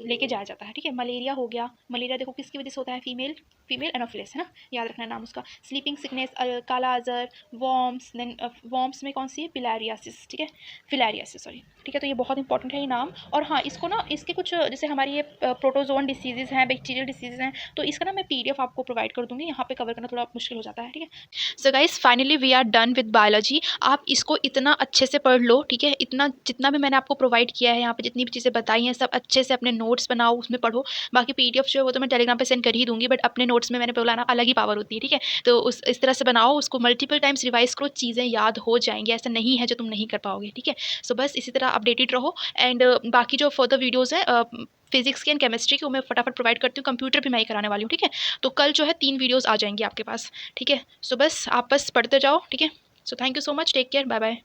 लेके जाया जाता है, ठीक है। मलेरिया हो गया, मलेरिया देखो किसकी वजह से होता है, फीमेल एनोफिलिस है ना, याद रखना नाम उसका। स्लीपिंग सिकनेस, काला अजर, वॉर्म्स, देन वॉर्म्स में कौन सी है, पिलारियासिस, ठीक है, फिलारियासिस सॉरी, ठीक है। तो ये बहुत इंपॉर्टेंट है ये नाम। और हाँ, इसको ना इसके कुछ जैसे हमारी ये प्रोटोजोन डिसीजेज हैं, बैक्टीरियल डिसीजेज हैं, तो इसका ना मैं पीडीएफ आपको प्रोवाइड कर दूँगी, यहाँ पे कवर करना थोड़ा मुश्किल हो जाता है, ठीक है। So guys finally we are done with biology. आप इसको इतना अच्छे से पढ़ लो, ठीक है, इतना जितना भी मैंने आपको प्रोवाइड किया है यहाँ पे, जितनी भी चीज़ें बताई हैं, सब अच्छे से अपने नोट्स बनाओ, उसमें पढ़ो। बाकी पीडीएफ जो है वो तो मैं टेलीग्राम पे सेंड कर ही दूँगी, बट अपने नोट्स में मैंने बोला ना अलग ही पावर होती है, ठीक है। तो इस तरह से बनाओ, उसको मल्टीपल टाइम्स रिवाइज़ करो, चीज़ें याद हो जाएँगी, ऐसा नहीं है जो तुम नहीं कर पाओगे, ठीक है। सो बस इसी तरह अपडेटेड रहो। एंड बाकी जो फर्दर वीडियोज़ हैं फिजिक्स की एंड केमिस्ट्री की, वो मैं फटाफट प्रोवाइड करती हूँ। कंप्यूटर भी मैं ही कराने वाली हूँ, ठीक है। तो कल जो है 3 वीडियोज़ आ जाएंगी आपके पास, ठीक है। सो बस आप बस पढ़ते जाओ, ठीक है। So thank you so much, take care, bye bye.